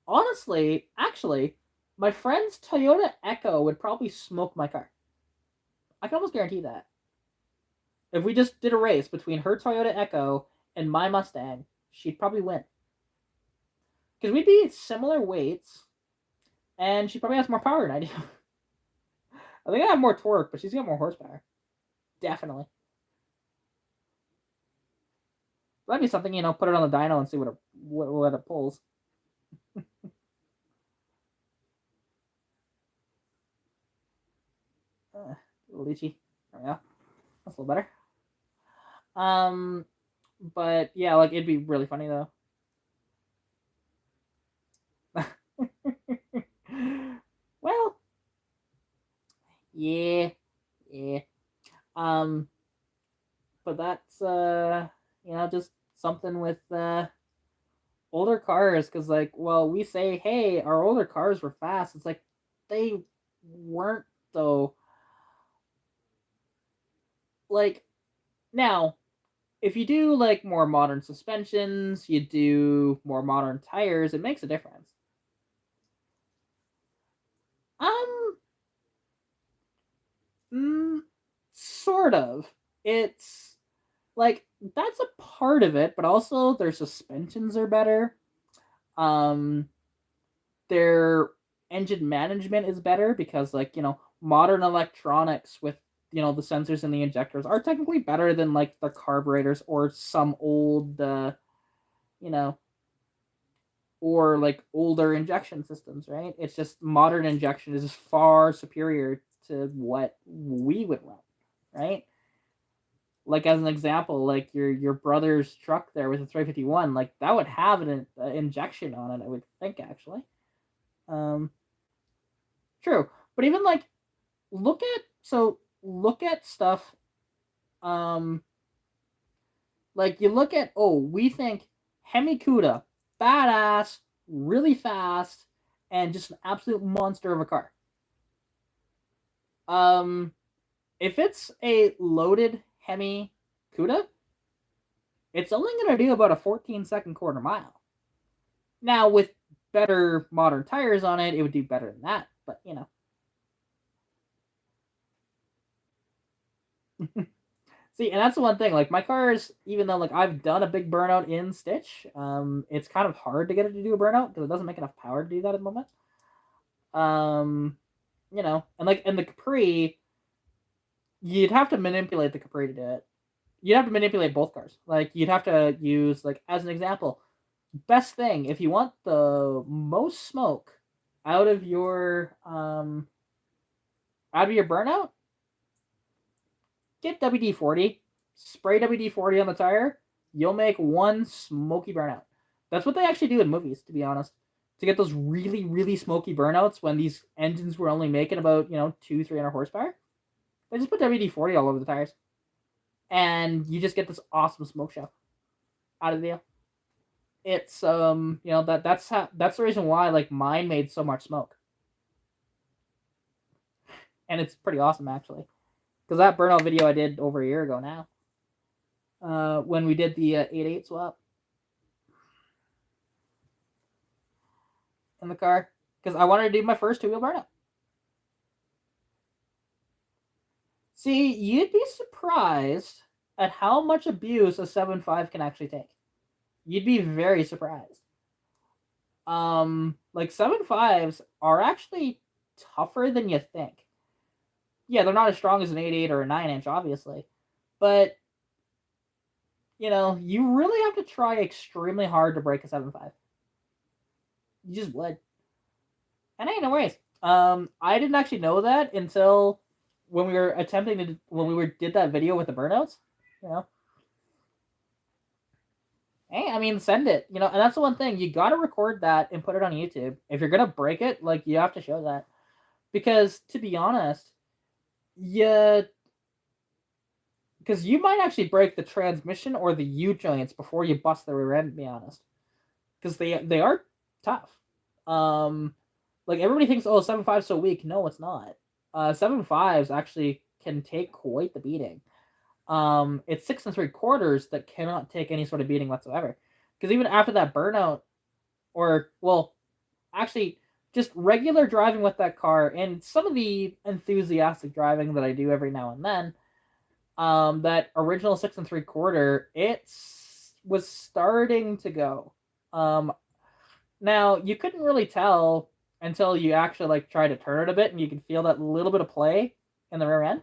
honestly, actually, my friend's Toyota Echo would probably smoke my car. I can almost guarantee that. If we just did a race between her Toyota Echo and my Mustang, she'd probably win. Because we'd be similar weights, and she probably has more power than I do. I think I have more torque, but she's got more horsepower. Definitely. That'd be something, put it on the dyno and see what it pulls. Lychee. There we go. That's a little better. But yeah, like it'd be really funny though. Well, yeah. Um, but that's just something with older cars, because like, well, we say, hey, our older cars were fast. It's like they weren't though. Like now, if you do like more modern suspensions, you do more modern tires, it makes a difference. Sort of. It's like that's a part of it, but also their suspensions are better. Um, their engine management is better because, like, modern electronics with the sensors and the injectors are technically better than like the carburetors or some old, you know, or like older injection systems, right? It's just modern injection is far superior to what we would run, right? Like as an example, like your brother's truck there with a 351, like that would have an injection on it, I would think actually. Um, True, but even like look at stuff. Um, like you look at, we think Hemi-Cuda, badass, really fast, and just an absolute monster of a car. Um, if it's a loaded Hemi-Cuda, it's only going to do about a 14-second quarter mile. Now, with better modern tires on it, it would do better than that, but See, and that's the one thing. Like my cars, even though like I've done a big burnout in Stitch, it's kind of hard to get it to do a burnout because it doesn't make enough power to do that at the moment. Um, and the Capri, you'd have to manipulate the Capri to do it. You'd have to manipulate both cars. Like you'd have to use, like, as an example, best thing if you want the most smoke out of your burnout, get WD-40, spray WD-40 on the tire. You'll make one smoky burnout. That's what they actually do in movies, to be honest, to get those really, really smoky burnouts when these engines were only making about 200-300 horsepower. They just put WD-40 all over the tires, and you just get this awesome smoke show out of the deal. It's that's the reason why like mine made so much smoke, and it's pretty awesome actually, because that burnout video I did over a year ago now, when we did the 8.8 swap in the car, because I wanted to do my first two-wheel burnout. See, you'd be surprised at how much abuse a 7.5 can actually take. You'd be very surprised. Like 7.5s are actually tougher than you think. Yeah, they're not as strong as an 8.8 or a 9-inch, obviously, but you really have to try extremely hard to break a 7.5. You just would. And hey, no worries. I didn't actually know that until when we were did that video with the burnouts. Hey, I mean, send it. And that's the one thing, you got to record that and put it on YouTube. If you're gonna break it, like, you have to show that, because to be honest, because you might actually break the transmission or the U joints before you bust the rear end. To be honest, because they are tough. Like everybody thinks, 7.5 so weak. No, it's not. 7.5s actually can take quite the beating. It's 6 3/4 that cannot take any sort of beating whatsoever. Because even after that burnout, or well, actually just regular driving with that car and some of the enthusiastic driving that I do every now and then, that original 6 3/4, it was starting to go. Um, Now you couldn't really tell until you actually like try to turn it a bit, and you could feel that little bit of play in the rear end.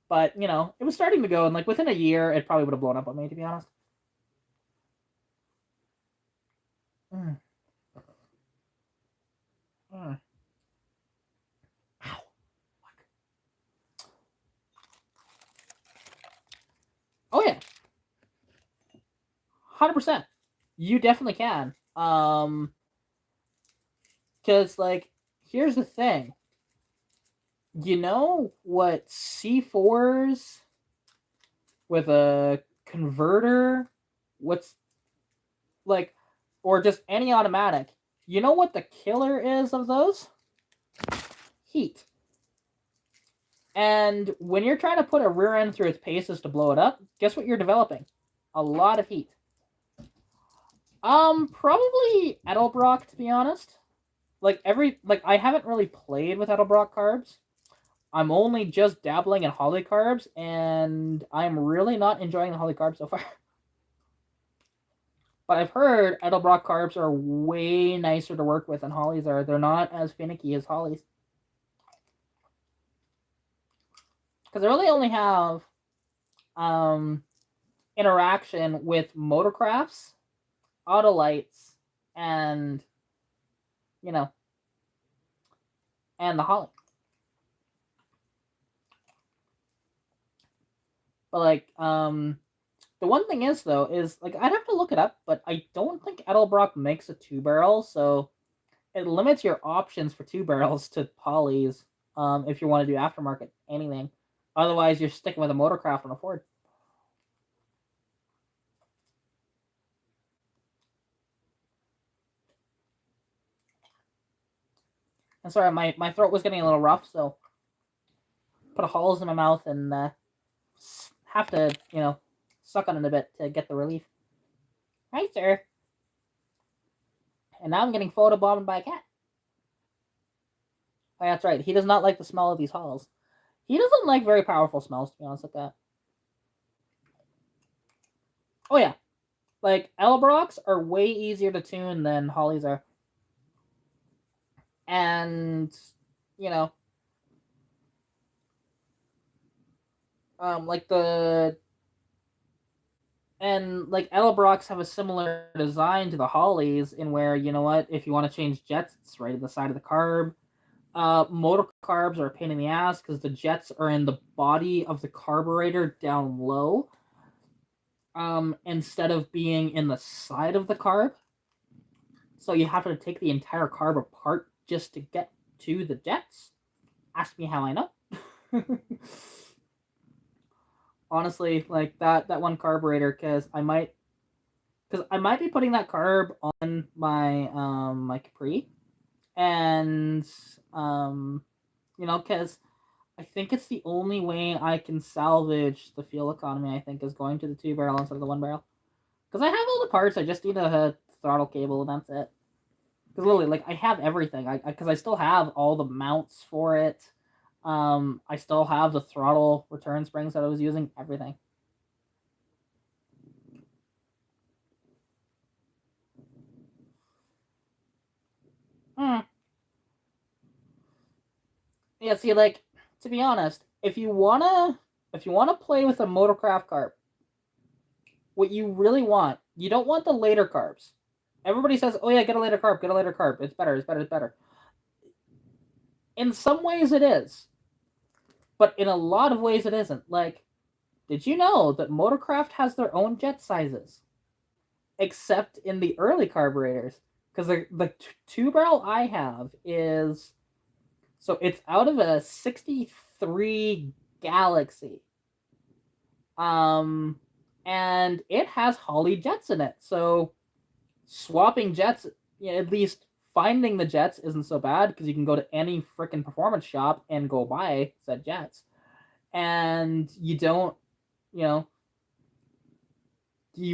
But it was starting to go, and like within a year, it probably would have blown up on me, to be honest. Mm, mm. Ow. Oh yeah, 100%. You definitely can. Because like, here's the thing. You know what C4s with a converter, what's like, or just any automatic. You know what the killer is of those? Heat. And when you're trying to put a rear end through its paces to blow it up, guess what you're developing? A lot of heat. Probably Edelbrock, to be honest. Like I haven't really played with Edelbrock carbs. I'm only just dabbling in Holly carbs, and I'm really not enjoying the Holly carbs so far. But I've heard Edelbrock carbs are way nicer to work with than Hollies are. They're not as finicky as Hollies. Because I really only have interaction with Motorcrafts, Autolites, and and the Holly. But like, the one thing is though is like I'd have to look it up, but I don't think Edelbrock makes a 2 barrel, so it limits your options for 2 barrels to Polys. If you want to do aftermarket anything, otherwise you're sticking with a Motorcraft on a Ford. And sorry, my throat was getting a little rough, so put a holes in my mouth and have to suck on it a bit to get the relief. Right, sir. And now I'm getting photobombed by a cat. Oh, yeah, that's right. He does not like the smell of these halls. He doesn't like very powerful smells, to be honest with that. Oh, yeah. Like, Elbrocks are way easier to tune than Hollies are. And, like like Elbrocks have a similar design to the Hollies in where, you know what, if you want to change jets, it's right at the side of the carb. Motor carbs are a pain in the ass because the jets are in the body of the carburetor down low, instead of being in the side of the carb. So you have to take the entire carb apart just to get to the jets. Ask me how I know. Honestly, like that one carburetor, because I might be putting that carb on my Capri, and because I think it's the only way I can salvage the fuel economy. I think is going to the 2 barrel instead of the 1 barrel, because I have all the parts. I just need a throttle cable, and that's it. Because literally, like I have everything. Because I still have all the mounts for it. I still have the throttle return springs that I was using. Everything. Hmm. Yeah, see, like, to be honest, if you wanna play with a Motorcraft carb, what you really want, you don't want the later carbs. Everybody says, "Oh yeah, get a later carb, get a later carb. It's better, it's better, it's better." In some ways, it is, but in a lot of ways, it isn't. Like, did you know that Motorcraft has their own jet sizes, except in the early carburetors? Because the 2 barrel I have is so it's out of a 63 Galaxy. And it has Holly jets in it. So swapping jets, at least finding the jets isn't so bad because you can go to any freaking performance shop and go buy said jets. And you don't, you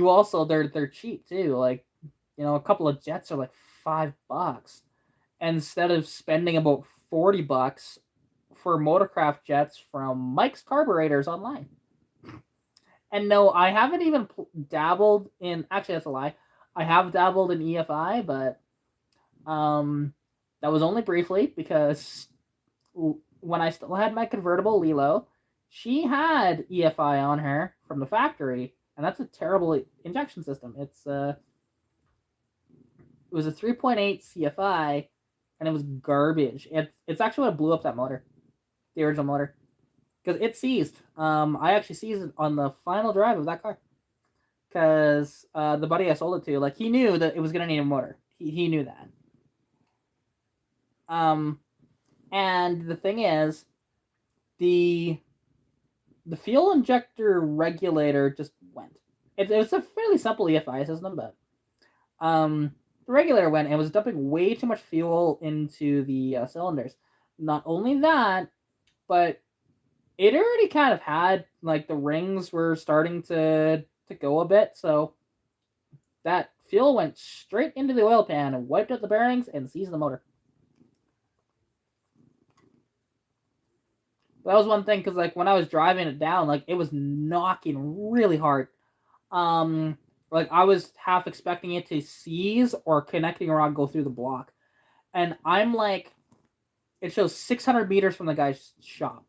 also they're cheap too. Like, a couple of jets are like $5. instead of spending about $40 for motorcraft jets from Mike's Carburetors online. And no, I haven't even dabbled in. Actually, that's a lie. I have dabbled in EFI, but that was only briefly because when I still had my convertible Lilo, she had EFI on her from the factory, and that's a terrible injection system. It was a 3.8 CFI, and it was garbage. It's actually what blew up that motor, the original motor, because it seized. I actually seized it on the final drive of that car, because the buddy I sold it to, like, he knew that it was gonna need a motor. He knew that. And the thing is, the fuel injector regulator just went. It was a fairly simple EFI system, but the regulator went and it was dumping way too much fuel into the cylinders. Not only that, but it already kind of had, like, the rings were starting to go a bit, so that fuel went straight into the oil pan and wiped out the bearings and seized the motor. That was one thing, because, like, when I was driving it down, like, it was knocking really hard. Like, I was half expecting it to seize or connecting rod go through the block. And I'm like, it shows 600 meters from the guy's shop,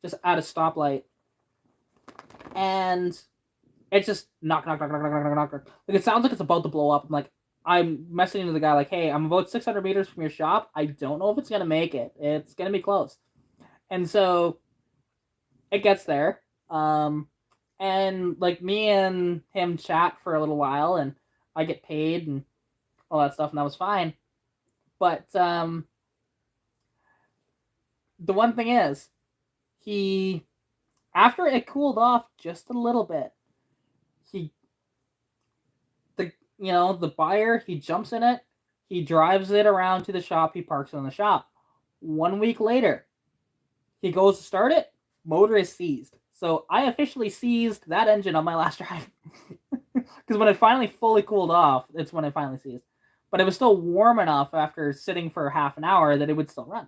just at a stoplight. And it's just knock. Like, it sounds like it's about to blow up. I'm messaging to the guy, like, hey, I'm about 600 meters from your shop. I don't know if it's going to make it. It's going to be close. And so it gets there. And, like, me and him chat for a little while, and I get paid and all that stuff, and that was fine. But the one thing is, after it cooled off just a little bit, the buyer, he jumps in it, he drives it around to the shop, he parks it in the shop. 1 week later, he goes to start it, motor is seized. So I officially seized that engine on my last drive. Because when it finally fully cooled off, it's when it finally seized. But it was still warm enough after sitting for half an hour that it would still run.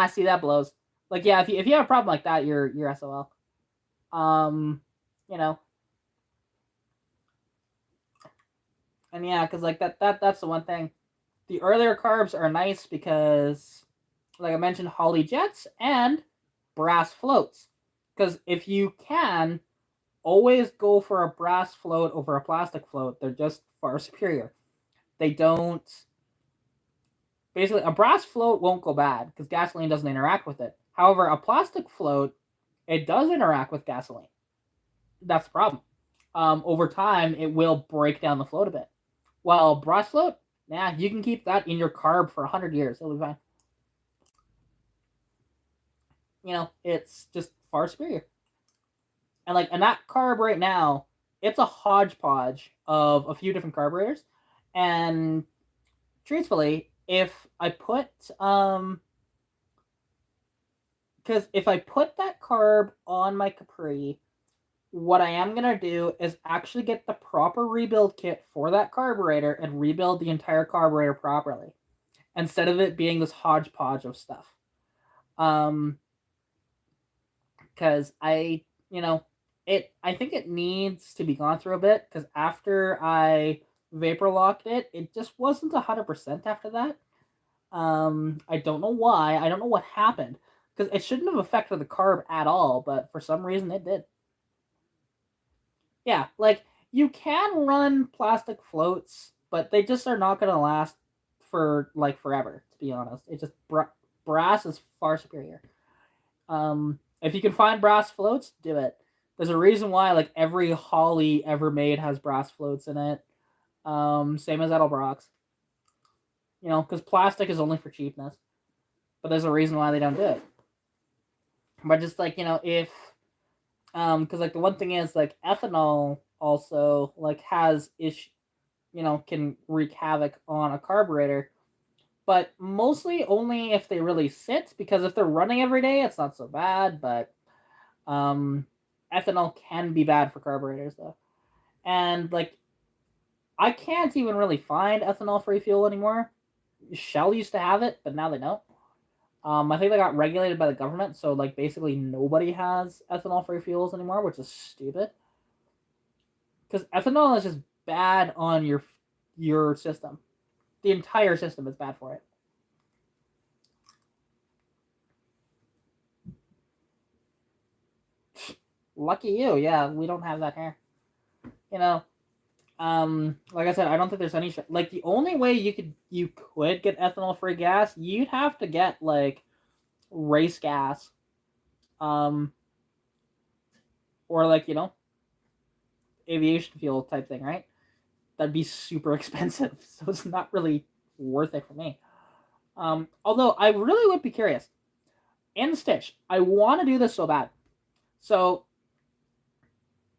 See, that blows. Like, yeah, if you have a problem like that, you're SOL. You know. And yeah, because, like, that's the one thing. The earlier carbs are nice because, like I mentioned, Holly jets and brass floats. Because if you can, always go for a brass float over a plastic float. They're just far superior. They don't. Basically, a brass float won't go bad because gasoline doesn't interact with it. However, a plastic float, it does interact with gasoline. That's the problem. Over time, it will break down the float a bit. While brass float, you can keep that in your carb for 100 years. It'll be fine. It's just far superior. And, like, and that carb right now, it's a hodgepodge of a few different carburetors. And truthfully, if I put because if I put that carb on my Capri, what I am going to do is actually get the proper rebuild kit for that carburetor and rebuild the entire carburetor properly, instead of it being this hodgepodge of stuff. Because I think it needs to be gone through a bit, because after I vapor locked it, it just wasn't 100% after that. I don't know why. I don't know what happened, because it shouldn't have affected the carb at all, but for some reason it did. Yeah, like, you can run plastic floats, but they just are not going to last for, like, forever, to be honest. It just brass is far superior. If you can find brass floats, do it. There's a reason why, like, every Holly ever made has brass floats in it. Same as Edelbrock's. Because plastic is only for cheapness. But there's a reason why they don't do it. But just, like, if because, like, the one thing is, like, ethanol also, like, has can wreak havoc on a carburetor, but mostly only if they really sit, because if they're running every day, it's not so bad. But ethanol can be bad for carburetors though, and like I can't even really find ethanol-free fuel anymore. Shell used to have it, but now they don't. I think they got regulated by the government, so like basically nobody has ethanol-free fuels anymore, which is stupid. Because ethanol is just bad on your system. The entire system is bad for it. Lucky you, yeah. We don't have that here. You know, like I said, I don't think there's any like the only way you could get ethanol-free gas, you'd have to get like race gas, or like aviation fuel type thing, right? That'd be super expensive, so it's not really worth it for me. Although I really would be curious. In Stitch, I want to do this so bad. So,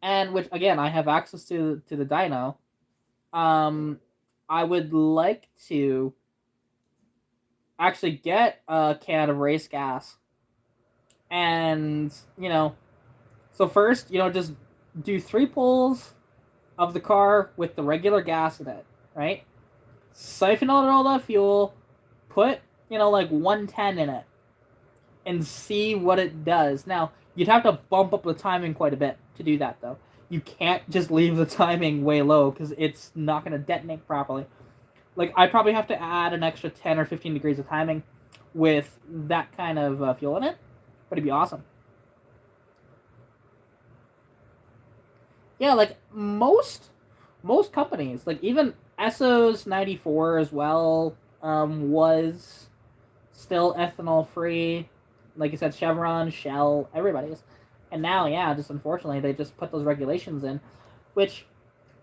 and which again, I have access to the dyno. I would like to actually get a can of race gas, and so first, just do 3 pulls of the car with the regular gas in it, right? Siphon out all that fuel, put like 110 in it, and see what it does. Now you'd have to bump up the timing quite a bit to do that, though. You can't just leave the timing way low because it's not going to detonate properly. Like I'd probably have to add an extra 10 or 15 degrees of timing with that kind of fuel in it, but it'd be awesome. Yeah, like most companies, like even Esso's 94 as well, was still ethanol free. Like you said, Chevron, Shell, everybody's. And now, yeah, just unfortunately, they just put those regulations in, which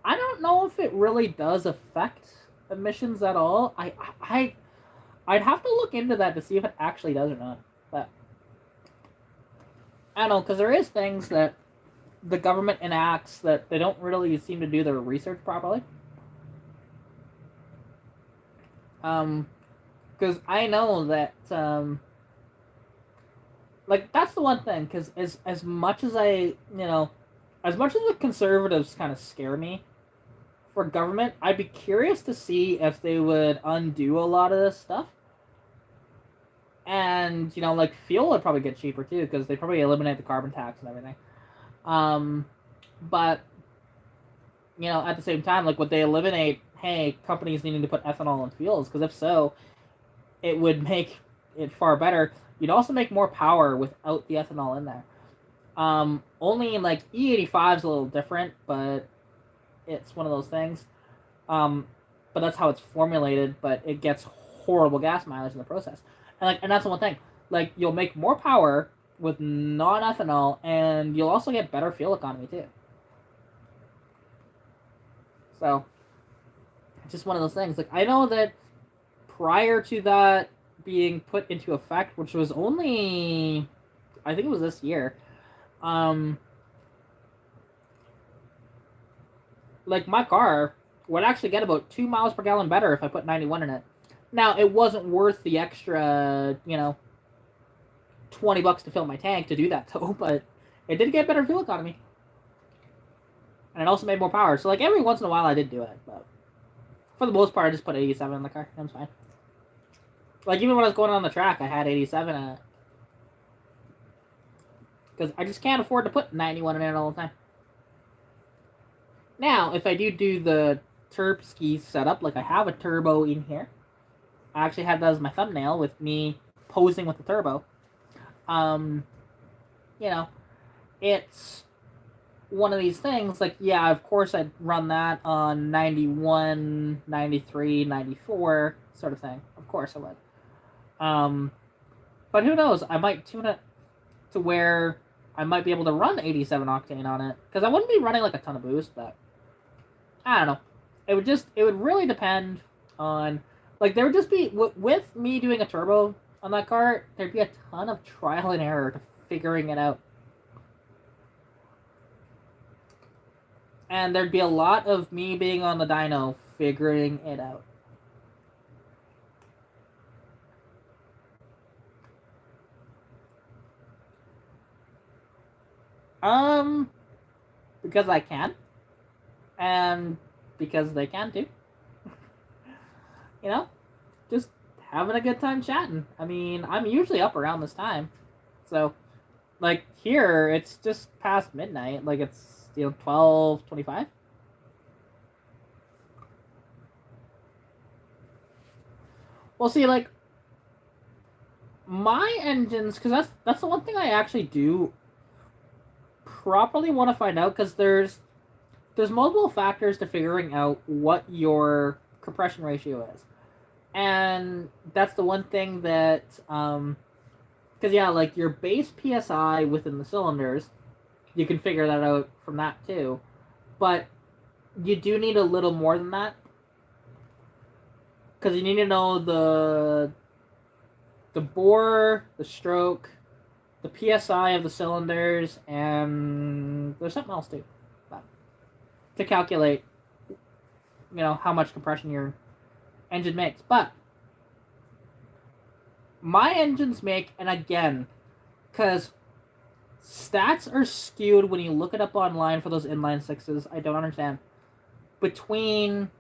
I don't know if it really does affect emissions at all. I'd have to look into that to see if it actually does or not. But I don't know, because there is things that the government enacts that they don't really seem to do their research properly. Because I know that like that's the one thing. Because as much as as much as the conservatives kind of scare me for government, I'd be curious to see if they would undo a lot of this stuff. And like fuel would probably get cheaper too because they probably eliminate the carbon tax and everything. But at the same time, like would they eliminate companies needing to put ethanol in fuels? Because if so, it would make it far better. You'd also make more power without the ethanol in there. Only like E85 is a little different, but it's one of those things. But that's how it's formulated. But it gets horrible gas mileage in the process, and that's the one thing. Like you'll make more power with non-ethanol, and you'll also get better fuel economy too. So, it's just one of those things. Like I know that prior to that being put into effect, which was only, I think it was this year, like my car would actually get about 2 miles per gallon better if I put 91 in it. Now it wasn't worth the extra, $20 to fill my tank to do that though, but it did get better fuel economy. And it also made more power. So like every once in a while I did do it, but for the most part I just put 87 in the car. That's fine. Like even when I was going on the track I had 87 in it. Because I just can't afford to put 91 in it all the time. Now, if I do the Turbski setup, like I have a turbo in here. I actually have that as my thumbnail with me posing with the turbo. It's one of these things, like, yeah, of course I'd run that on 91, 93, 94 sort of thing. Of course I would. But who knows? I might tune it to where I might be able to run 87 octane on it. Because I wouldn't be running like a ton of boost, but I don't know. It would really depend on, like, there would just be, with me doing a turbo on that car, there'd be a ton of trial and error to figuring it out. And there'd be a lot of me being on the dyno figuring it out. Um, because I can, and because they can too. You know, just having a good time chatting. I mean, I'm usually up around this time, so like here it's just past midnight. Like it's 12:25. Well, see, like my engines, because that's the one thing I actually do properly want to find out, because there's multiple factors to figuring out what your compression ratio is, and that's the one thing that because yeah, like your base psi within the cylinders, you can figure that out from that too, but you do need a little more than that, because you need to know the bore, the stroke, the psi of the cylinders, and there's something else too, but to calculate, how much compression your engine makes. But my engines make, and again, because stats are skewed when you look it up online for those inline sixes, I don't understand. Between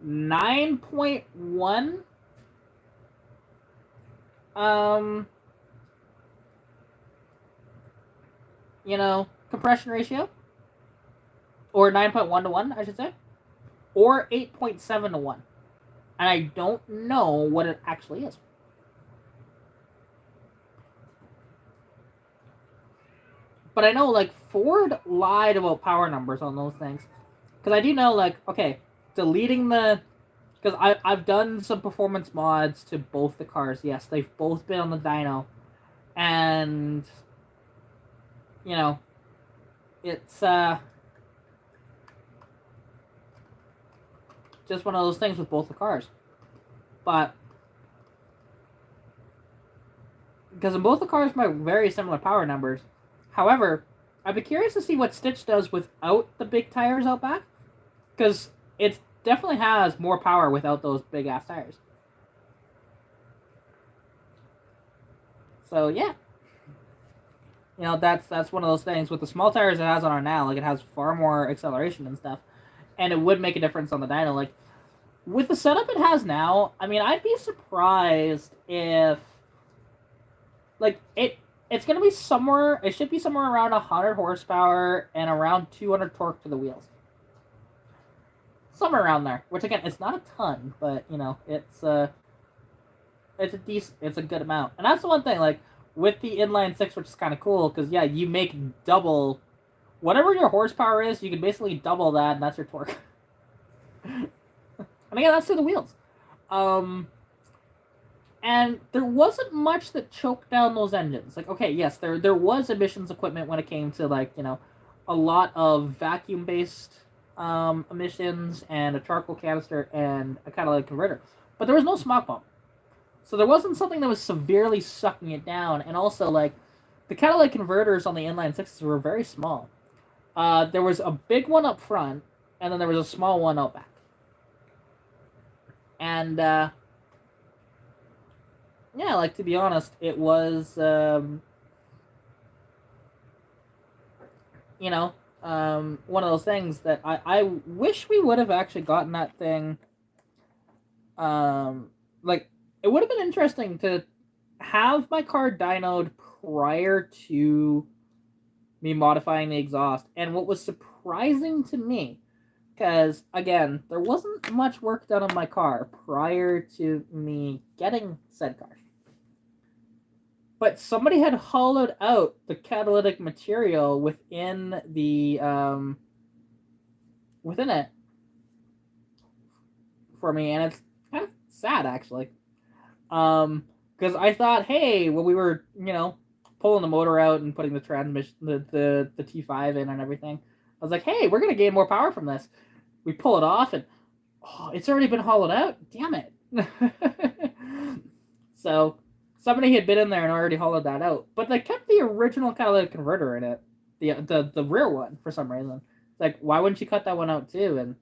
9.1 compression ratio, or 9.1 to 1, I should say, or 8.7 to 1. And I don't know what it actually is. But I know, like, Ford lied about power numbers on those things. Because I do know, like, okay, deleting the... Because I've done some performance mods to both the cars. Yes, they've both been on the dyno. And, it's just one of those things with both the cars. But... Because in both the cars, my very similar power numbers. However, I'd be curious to see what Stitch does without the big tires out back, because it definitely has more power without those big ass tires. So yeah, that's one of those things with the small tires it has on it now. Like, it has far more acceleration and stuff, and it would make a difference on the dyno. Like, with the setup it has now, I mean, I'd be surprised if, like, it's going to be somewhere, it should be somewhere around 100 horsepower and around 200 torque to the wheels. Somewhere around there. Which, again, it's not a ton, but, it's a good amount. And that's the one thing, like, with the inline six, which is kind of cool, because, yeah, you make double, whatever your horsepower is, you can basically double that, and that's your torque. And again, that's to the wheels. And there wasn't much that choked down those engines. Like, okay, yes, there was emissions equipment when it came to, like, a lot of vacuum-based emissions and a charcoal canister and a catalytic converter. But there was no smog pump. So there wasn't something that was severely sucking it down. And also, like, the catalytic converters on the inline sixes were very small. There was a big one up front, and then there was a small one out back. And, yeah, like, to be honest, it was, one of those things that I wish we would have actually gotten that thing. Like, it would have been interesting to have my car dynoed prior to me modifying the exhaust. And what was surprising to me, because, again, there wasn't much work done on my car prior to me getting said car. But somebody had hollowed out the catalytic material within the within it for me, and it's kind of sad, actually. Because I thought, hey, when we were pulling the motor out and putting the transmission, the T5 in and everything, I was like, hey, we're gonna gain more power from this. We pull it off, and it's already been hollowed out. Damn it! So somebody had been in there and already hollowed that out, but they kept the original catalytic converter in it, the rear one, for some reason. It's like, why wouldn't you cut that one out too and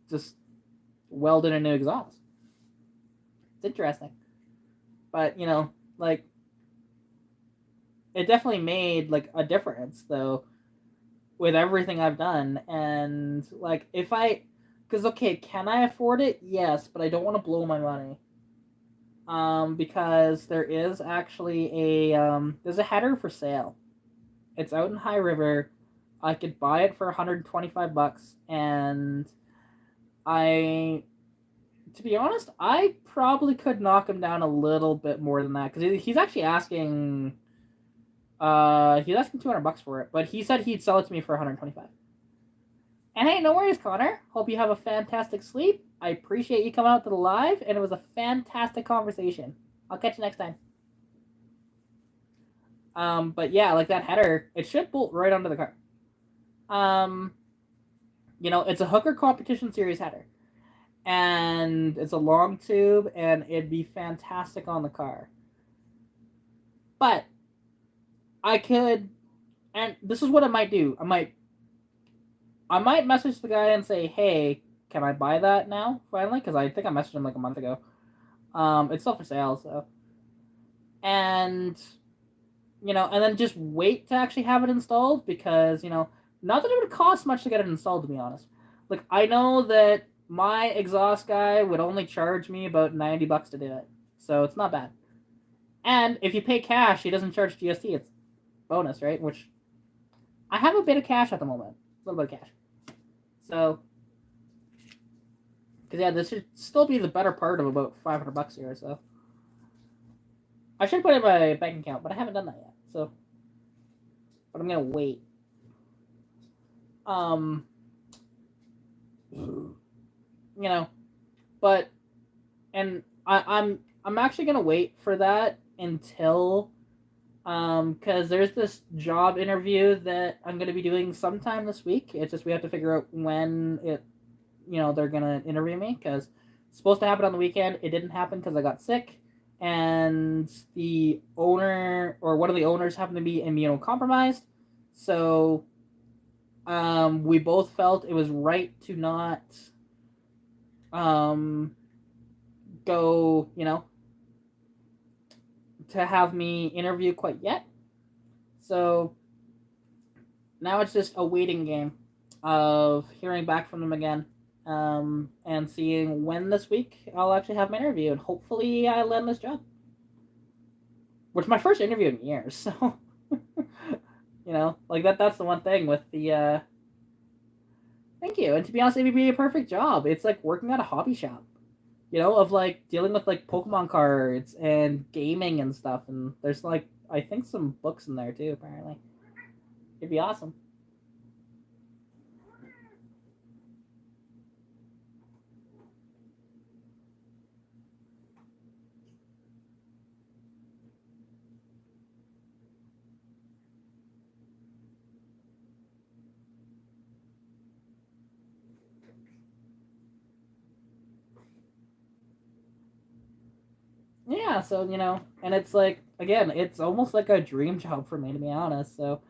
just weld in a new exhaust? It's interesting, but like, it definitely made like a difference though with everything I've done. And like if I, because okay, can I afford it? Yes, but I don't want to blow my money. Because there is actually there's a header for sale. It's out in High River. I could buy it for $125, and I, to be honest, I probably could knock him down a little bit more than that because he's actually asking. He's asking $200 for it, but he said he'd sell it to me for 125. And hey, no worries, Connor. Hope you have a fantastic sleep. I appreciate you coming out to the live, and it was a fantastic conversation. I'll catch you next time. But yeah, like that header, it should bolt right onto the car. It's a hooker competition series header, and it's a long tube, and it'd be fantastic on the car. But I could, and this is what I might do. I might message the guy and say, "Hey, can I buy that now?" Finally, because I think I messaged him like a month ago. It's still for sale, so. And and then just wait to actually have it installed because not that it would cost much to get it installed. To be honest, like I know that my exhaust guy would only charge me about $90 to do it, so it's not bad. And if you pay cash, he doesn't charge GST. It's bonus, right? Which I have a bit of cash at the moment, a little bit of cash. So, because yeah, this should still be the better part of about $500 here. So, I should put it in my bank account, but I haven't done that yet. So, but I'm gonna wait. But and I'm actually gonna wait for that until because there's this job interview that I'm gonna be doing sometime this week. It's just we have to figure out when they're gonna interview me because it's supposed to happen on the weekend. It didn't happen because I got sick, and the owner or one of the owners happened to be immunocompromised. So we both felt it was right to not go, to have me interview quite yet. So now it's just a waiting game of hearing back from them again and seeing when this week I'll actually have my interview, and hopefully I land this job. Which is my first interview in years, so like that's the one thing with the thank you. And to be honest, it'd be a perfect job. It's like working at a hobby shop. Of like dealing with like Pokemon cards and gaming and stuff, and there's like I think some books in there too, apparently. It'd be awesome. Yeah, so and it's like again, it's almost like a dream job for me, to be honest. So,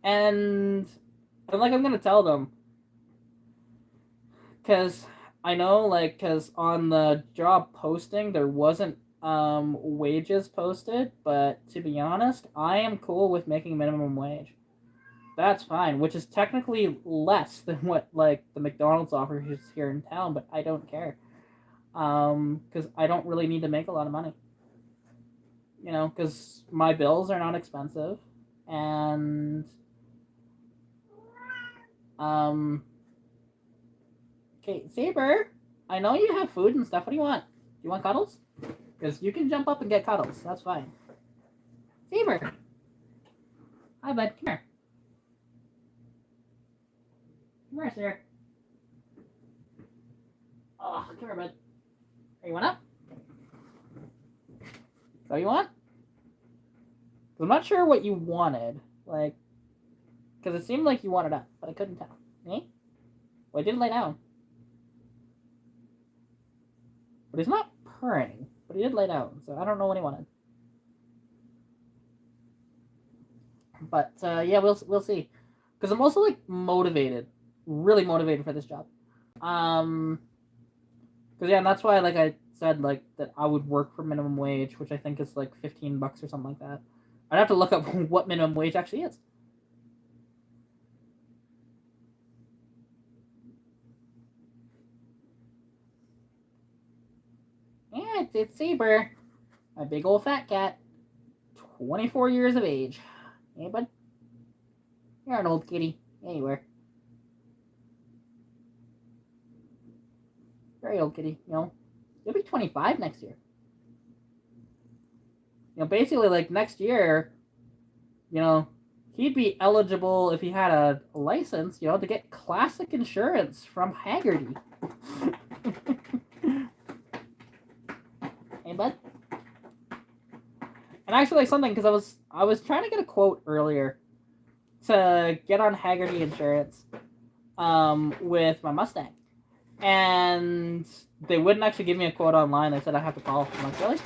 and like I'm gonna tell them because I know because on the job posting there wasn't wages posted, but to be honest, I am cool with making minimum wage. That's fine, which is technically less than what like the McDonald's offers here in town, but I don't care because I don't really need to make a lot of money. Because my bills are not expensive, and okay, Saber, I know you have food and stuff. What do you want? Do you want cuddles? Because you can jump up and get cuddles. That's fine. Saber, hi bud, come here. Come here, sir. Oh, come here, bud. Hey, you want up? Is that what you want? I'm not sure what you wanted, like, because it seemed like you wanted up, but I couldn't tell. Eh? Well, I didn't lay down. But he's not purring, but he did lay down, so I don't know what he wanted. But yeah, we'll see. Because I'm also like motivated, really motivated for this job. Because yeah, and that's why I said like that I would work for minimum wage, which I think is like $15 or something like that. I'd have to look up what minimum wage actually is. Yeah, it's Saber, my big old fat cat, 24 years of age. Hey, bud? You're an old kitty. Anywhere. Very old kitty, you know. You'll be 25 next year. You know, basically, like, next year, you know, he'd be eligible if he had a license, you know, to get classic insurance from Haggerty. Hey, bud? And actually, like, something, because I was trying to get a quote earlier to get on Haggerty insurance with my Mustang. And they wouldn't actually give me a quote online. They said I have to call. I'm like, really?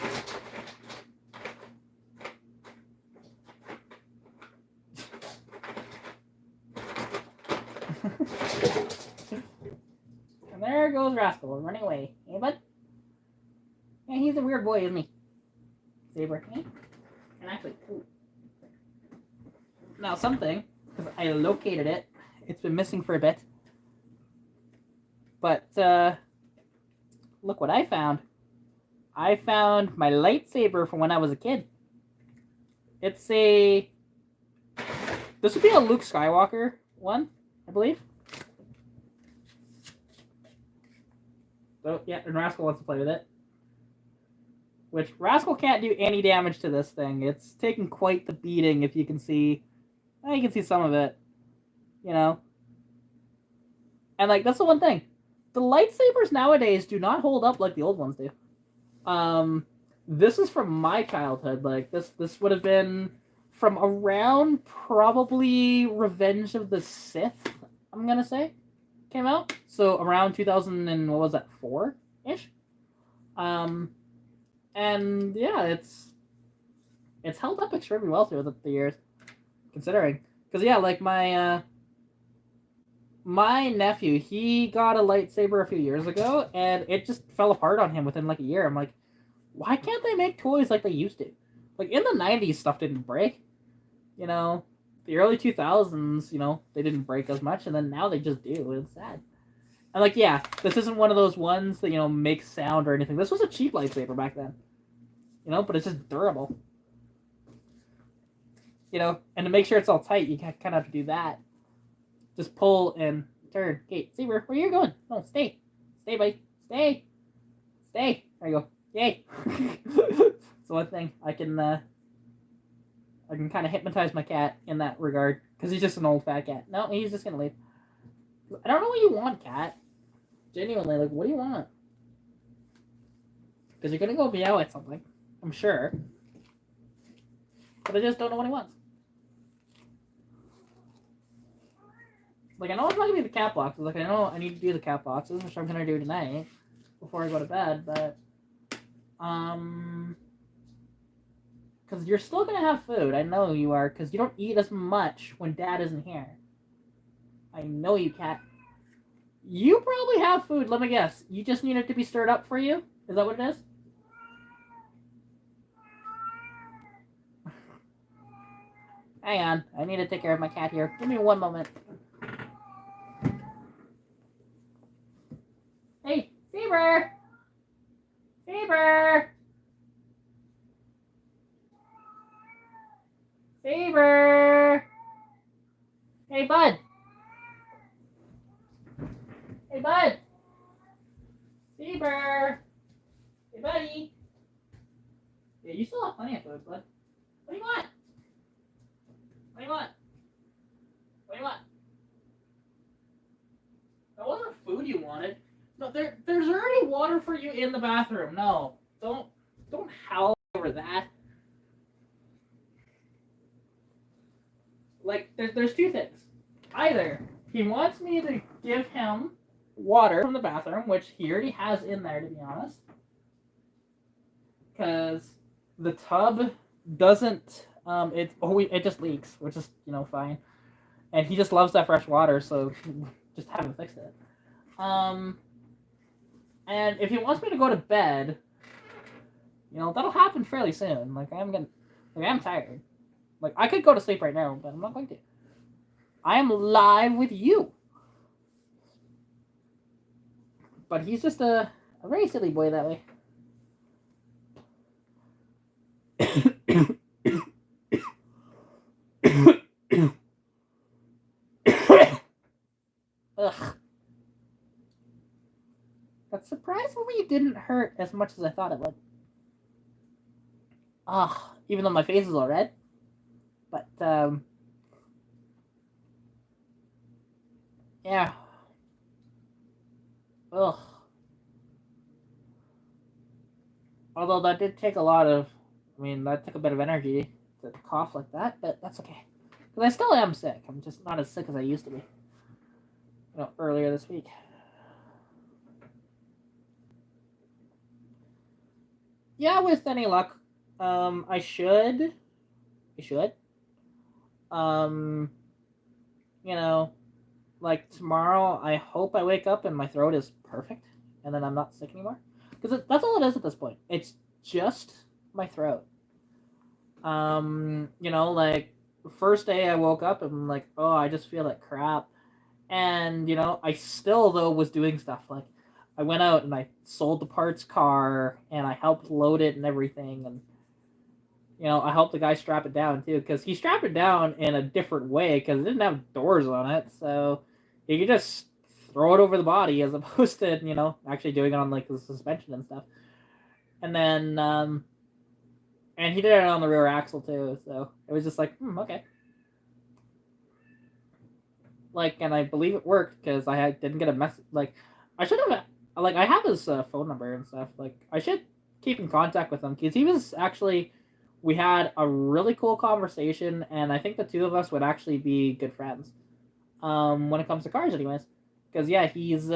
And there goes Rascal running away. Hey, bud? Yeah, he's a weird boy, isn't he? Saber. Hey? And actually, ooh. Now something, because I located it. It's been missing for a bit. But, look what I found. I found my lightsaber from when I was a kid. It's a... This would be a Luke Skywalker one, I believe. So, yeah, and Rascal wants to play with it. Which, Rascal can't do any damage to this thing. It's taken quite the beating, if you can see. You can see some of it. You know? And, like, that's the one thing. The lightsabers nowadays do not hold up like the old ones do. This is from my childhood. Like, this would have been from around probably Revenge of the Sith, I'm gonna say, came out. So around 2000 and what was that, 4-ish? And yeah, it's held up extremely well through the years, considering. Because yeah, like my nephew, he got a lightsaber a few years ago, and it just fell apart on him within like a year. I'm like, why can't they make toys like they used to? Like, in the 90s, stuff didn't break. You know, the early 2000s, you know, they didn't break as much, and then now they just do. It's sad. And, like, yeah, this isn't one of those ones that, you know, makes sound or anything. This was a cheap lightsaber back then. You know, but it's just durable. You know, and to make sure it's all tight, you kind of have to do that. Just pull and turn. Okay, Saber, where are you going? No, stay. Stay, buddy. Stay. Stay. There you go. Yay. So one thing, I can kind of hypnotize my cat in that regard. Because he's just an old fat cat. No, he's just going to leave. I don't know what you want, cat. Genuinely, like, what do you want? Because you're going to go meow at something. I'm sure. But I just don't know what he wants. Like, I know it's not going to be the cat boxes. Like, I know I need to do the cat boxes, which I'm going to do tonight. Before I go to bed, but... Because you're still going to have food. I know you are, because you don't eat as much when Dad isn't here. I know you, cat. You probably have food, let me guess. You just need it to be stirred up for you? Is that what it is? Hang on. I need to take care of my cat here. Give me one moment. Hey, Saber! Saber! Saber! Hey, bud! Hey, bud! Saber! Hey, buddy! Yeah, you still have plenty of food, bud. What do you want? What do you want? What do you want? That wasn't food you wanted. No, there's already water for you in the bathroom. No, don't howl over that. Like, there's two things. Either he wants me to give him water from the bathroom, which he already has in there, to be honest, because the tub doesn't. It just leaks, which is, you know, fine, and he just loves that fresh water, so just haven't fixed it. And if he wants me to go to bed, you know, that'll happen fairly soon. Like, I'm tired. Like, I could go to sleep right now, but I'm not going to. I am live with you. But he's just a very silly boy that way. Ugh. That surprisingly didn't hurt as much as I thought it would. Ugh. Even though my face is all red. But, yeah. Ugh. Although that did take a lot of, that took a bit of energy to cough like that, but that's okay. Because I still am sick. I'm just not as sick as I used to be. Earlier this week. Yeah, with any luck, I should. Um, like tomorrow, I hope I wake up and my throat is perfect, and then I'm not sick anymore. Because that's all it is at this point. It's just my throat. Like first day I woke up and I'm like, oh, I just feel like crap, and I still though was doing stuff like I went out and I sold the parts car and I helped load it and everything, and I helped the guy strap it down too, because he strapped it down in a different way because it didn't have doors on it, so you could just throw it over the body as opposed to actually doing it on like the suspension and stuff. And then and he did it on the rear axle too, so it was just like okay. Like, and I believe it worked because didn't get a message. Like, I should have. Like, I have his phone number and stuff. Like, I should keep in contact with him because he was actually. We had a really cool conversation, and I think the two of us would actually be good friends. When it comes to cars, anyways, because yeah, he does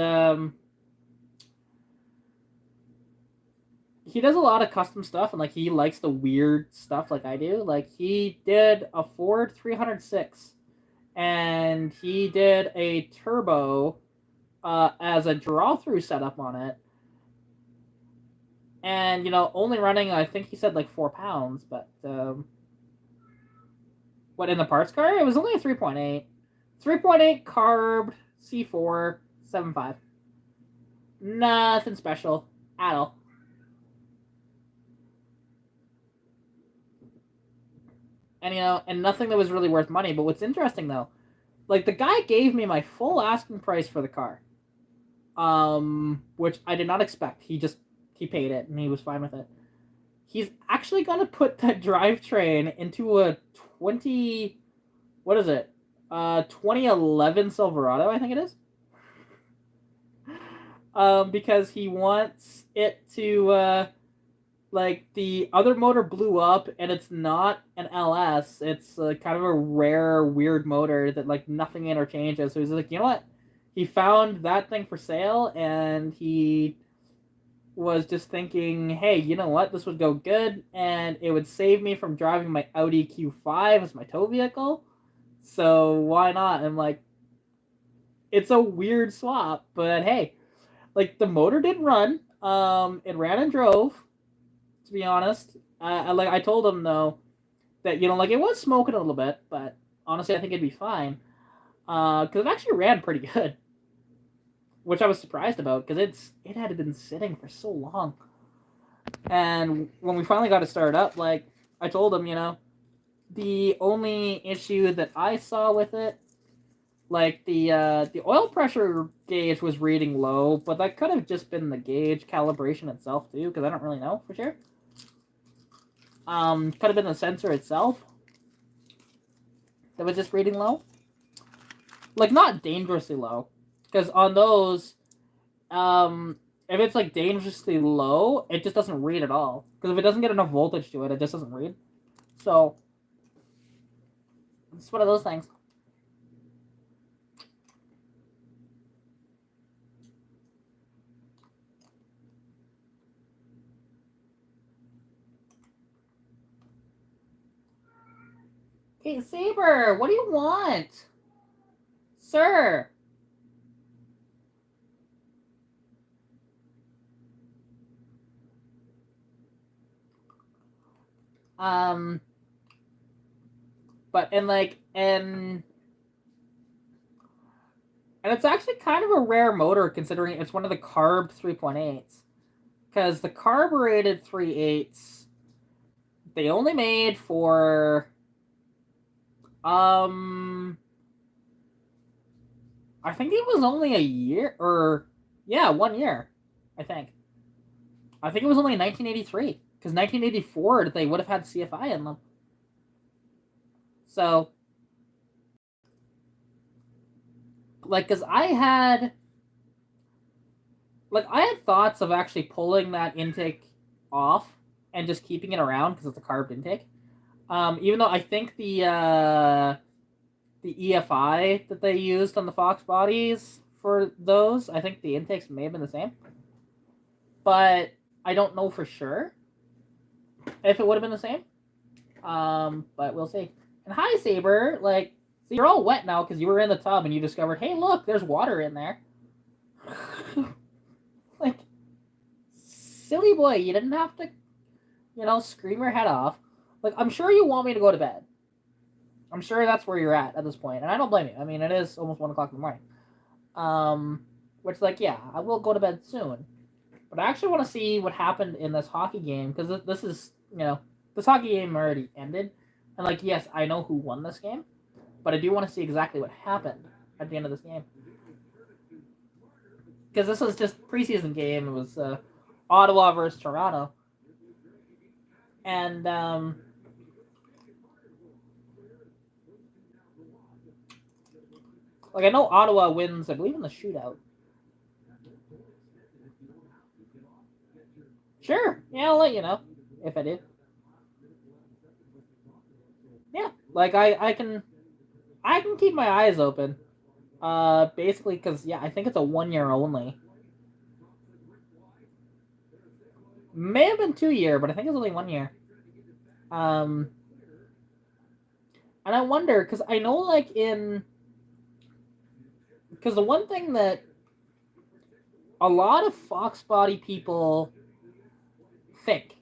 a lot of custom stuff, and like he likes the weird stuff like I do. Like he did a Ford 306, and he did a turbo as a draw-through setup on it, and only running, I think he said like 4 pounds, but what, in the parts car it was only a 3.8 carb C4 7.5. Nothing special at all. And and nothing that was really worth money. But what's interesting though, like the guy gave me my full asking price for the car, which I did not expect. He paid it and he was fine with it. He's actually gonna put that drivetrain into a 2011 Silverado, I think it is. Because he wants it to like the other motor blew up and it's not an LS. It's kind of a rare, weird motor that like nothing interchanges. So he's like, you know what? He found that thing for sale and he was just thinking, hey, you know what? This would go good and it would save me from driving my Audi Q5 as my tow vehicle. So why not? I'm like, it's a weird swap, but hey, like the motor did run. It ran and drove. To be honest, I told him though that like it was smoking a little bit, but honestly I think it'd be fine. Because it actually ran pretty good, which I was surprised about because it had been sitting for so long. And when we finally got it started up, like I told him, the only issue that I saw with it, like the oil pressure gauge was reading low, but that could have just been the gauge calibration itself too, because I don't really know for sure. Could have been the sensor itself that was just reading low, like not dangerously low, because on those, if it's like dangerously low, it just doesn't read at all. Because if it doesn't get enough voltage to it, it just doesn't read. So it's one of those things. Hey, Saber, what do you want? Sir. Um, But and it's actually kind of a rare motor considering it's one of the carb 3.8s. Because the carbureted 3.8s, they only made for I think it was only a year, or yeah, 1 year. I think it was only in 1983, because 1984 they would have had CFI in them. So, like, because I had thoughts of actually pulling that intake off and just keeping it around because it's a carved intake. Even though I think the EFI that they used on the Fox bodies for those, I think the intakes may have been the same. But I don't know for sure if it would have been the same. But we'll see. And hi, Saber. Like, so you're all wet now because you were in the tub and you discovered, hey, look, there's water in there. Like, silly boy, you didn't have to, scream your head off. Like, I'm sure you want me to go to bed. I'm sure that's where you're at this point, and I don't blame you. I mean, it is almost 1 o'clock in the morning. Which, like, yeah, I will go to bed soon. But I actually want to see what happened in this hockey game, because this is, this hockey game already ended. And, like, yes, I know who won this game, but I do want to see exactly what happened at the end of this game. Because this was just preseason game. It was Ottawa versus Toronto. And, like, I know Ottawa wins, I believe, in the shootout. Sure. Yeah, I'll let you know if I do. Yeah, like I can keep my eyes open. Basically, because yeah, I think it's a 1 year only. May have been 2 year, but I think it's only 1 year. And I wonder because I know because the one thing that a lot of Fox body people think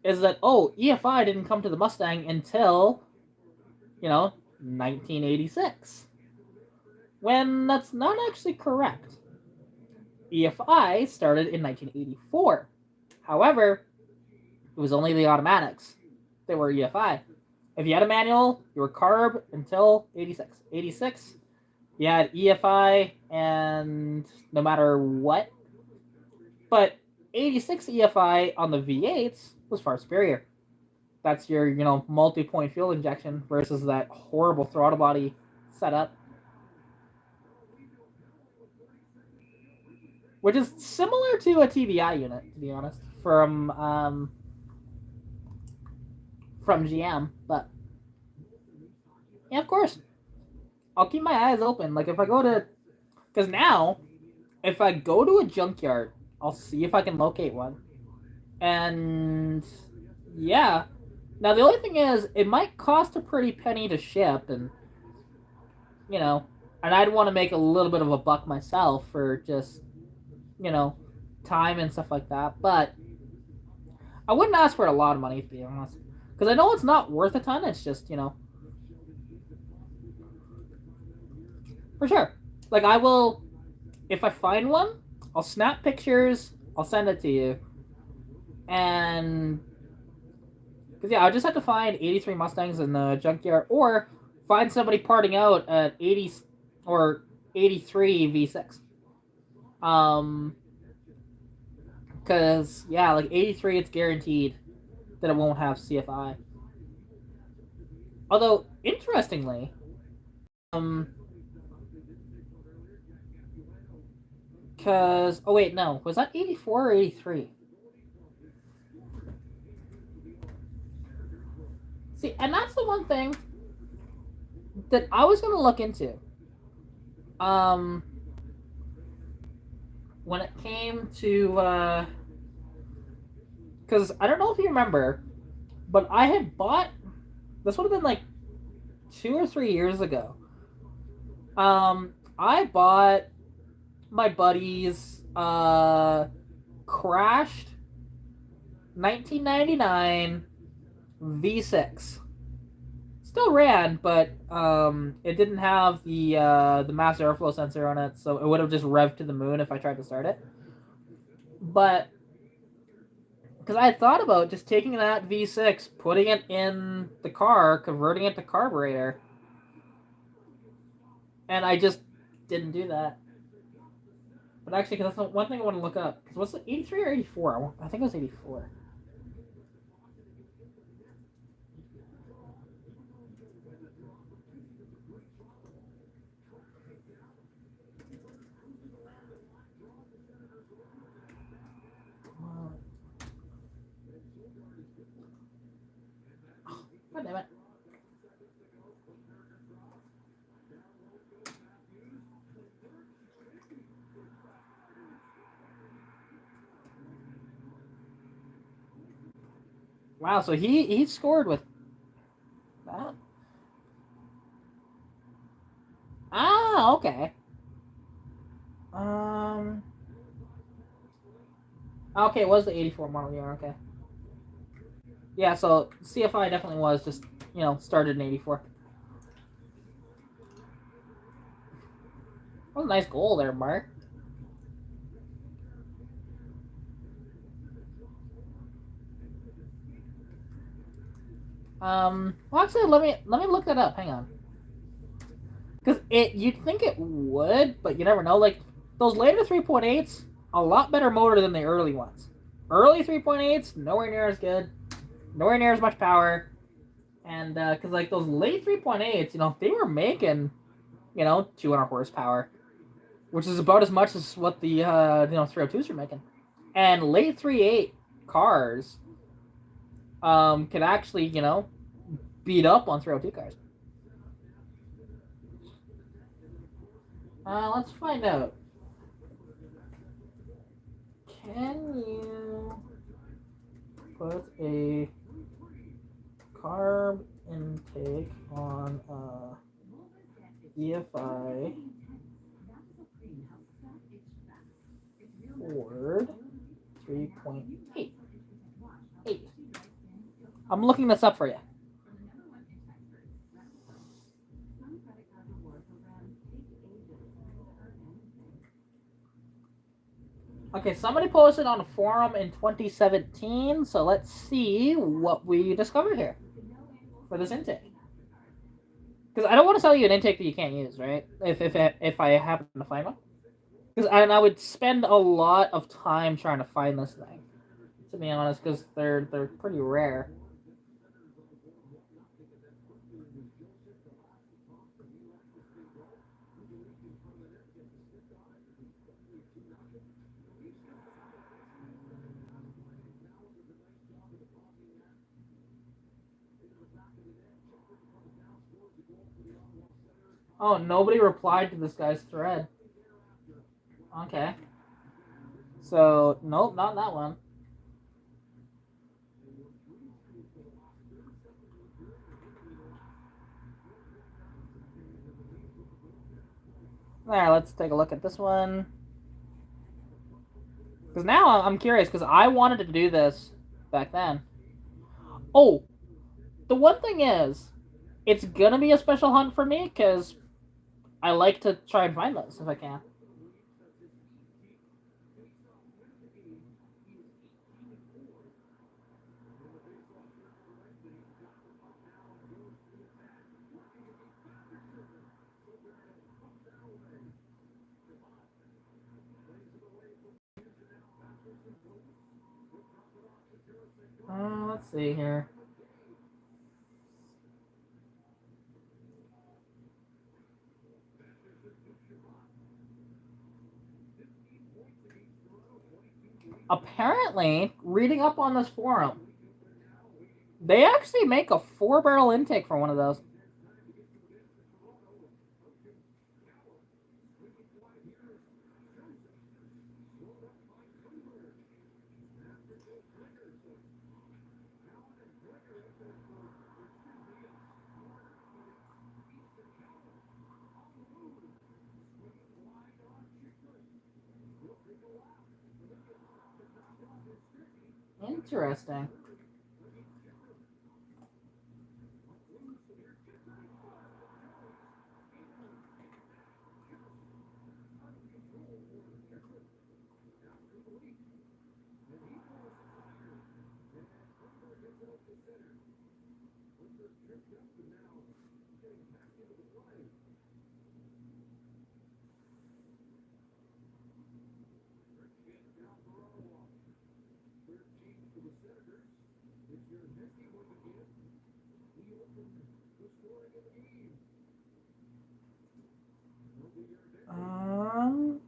is that EFI didn't come to the Mustang until 1986, when that's not actually correct. EFI started in 1984. However, it was only the automatics that were EFI. If you had a manual, you were carb until 86. 86, you had EFI, and no matter what. But 86 EFI on the V8s was far superior. That's your, multi-point fuel injection versus that horrible throttle body setup. Which is similar to a TBI unit, to be honest, from GM. But yeah, of course, I'll keep my eyes open. Like if I go to, because now, if I go to a junkyard, I'll see if I can locate one. And yeah, now the only thing is, it might cost a pretty penny to ship, and and I'd want to make a little bit of a buck myself for just time and stuff like that. But I wouldn't ask for a lot of money, to be honest, because I know it's not worth a ton. It's just for sure. Like I will, if I find one, I'll snap pictures. I'll send it to you, and because yeah, I just have to find 83 Mustangs in the junkyard, or find somebody parting out at 80 or 83 V6. Because yeah, like 83, it's guaranteed that it won't have CFI. Although interestingly, because wait, no, was that 84 or 83? See, and that's the one thing that I was gonna look into. When it came to, because I don't know if you remember, but I had bought, this would have been like 2 or 3 years ago. I bought my buddy's crashed 1999 V6. still ran, but it didn't have the mass airflow sensor on it, so it would have just revved to the moon if I tried to start it. But because I had thought about just taking that V6, putting it in the car, converting it to carburetor, and I just didn't do that. But actually, because that's one thing I want to look up. Because what's the 83 or 84? I think it was 84. God damn it. Wow, so he scored with that. Ah, okay. Okay, it was the 84 model year, okay. Yeah, so CFI definitely was just, started in 84. That was a nice goal there, Mark. Well, actually, let me look that up. Hang on, because you'd think it would, but you never know. Like those later 3.8s, a lot better motor than the early ones. Early 3.8s, nowhere near as good, nowhere near as much power, and because like those late 3.8s, they were making, 200 horsepower, which is about as much as what the 302s are making, and late 3.8 cars could actually beat up on 302 cars. Let's find out. Can you put a carb intake on a EFI Ford 3.8? I'm looking this up for you. Okay, somebody posted on a forum in 2017, so let's see what we discovered here for this intake. Because I don't want to sell you an intake that you can't use, right? If I happen to find one. Because I would spend a lot of time trying to find this thing, to be honest, because they're pretty rare. Oh, nobody replied to this guy's thread. Okay. So, nope, not that one. There, let's take a look at this one. Because now I'm curious, because I wanted to do this back then. Oh, the one thing is, it's gonna be a special hunt for me, because I like to try and find those if I can. Let's see here. Apparently, reading up on this forum, they actually make a 4-barrel intake for one of those. Interesting. Um,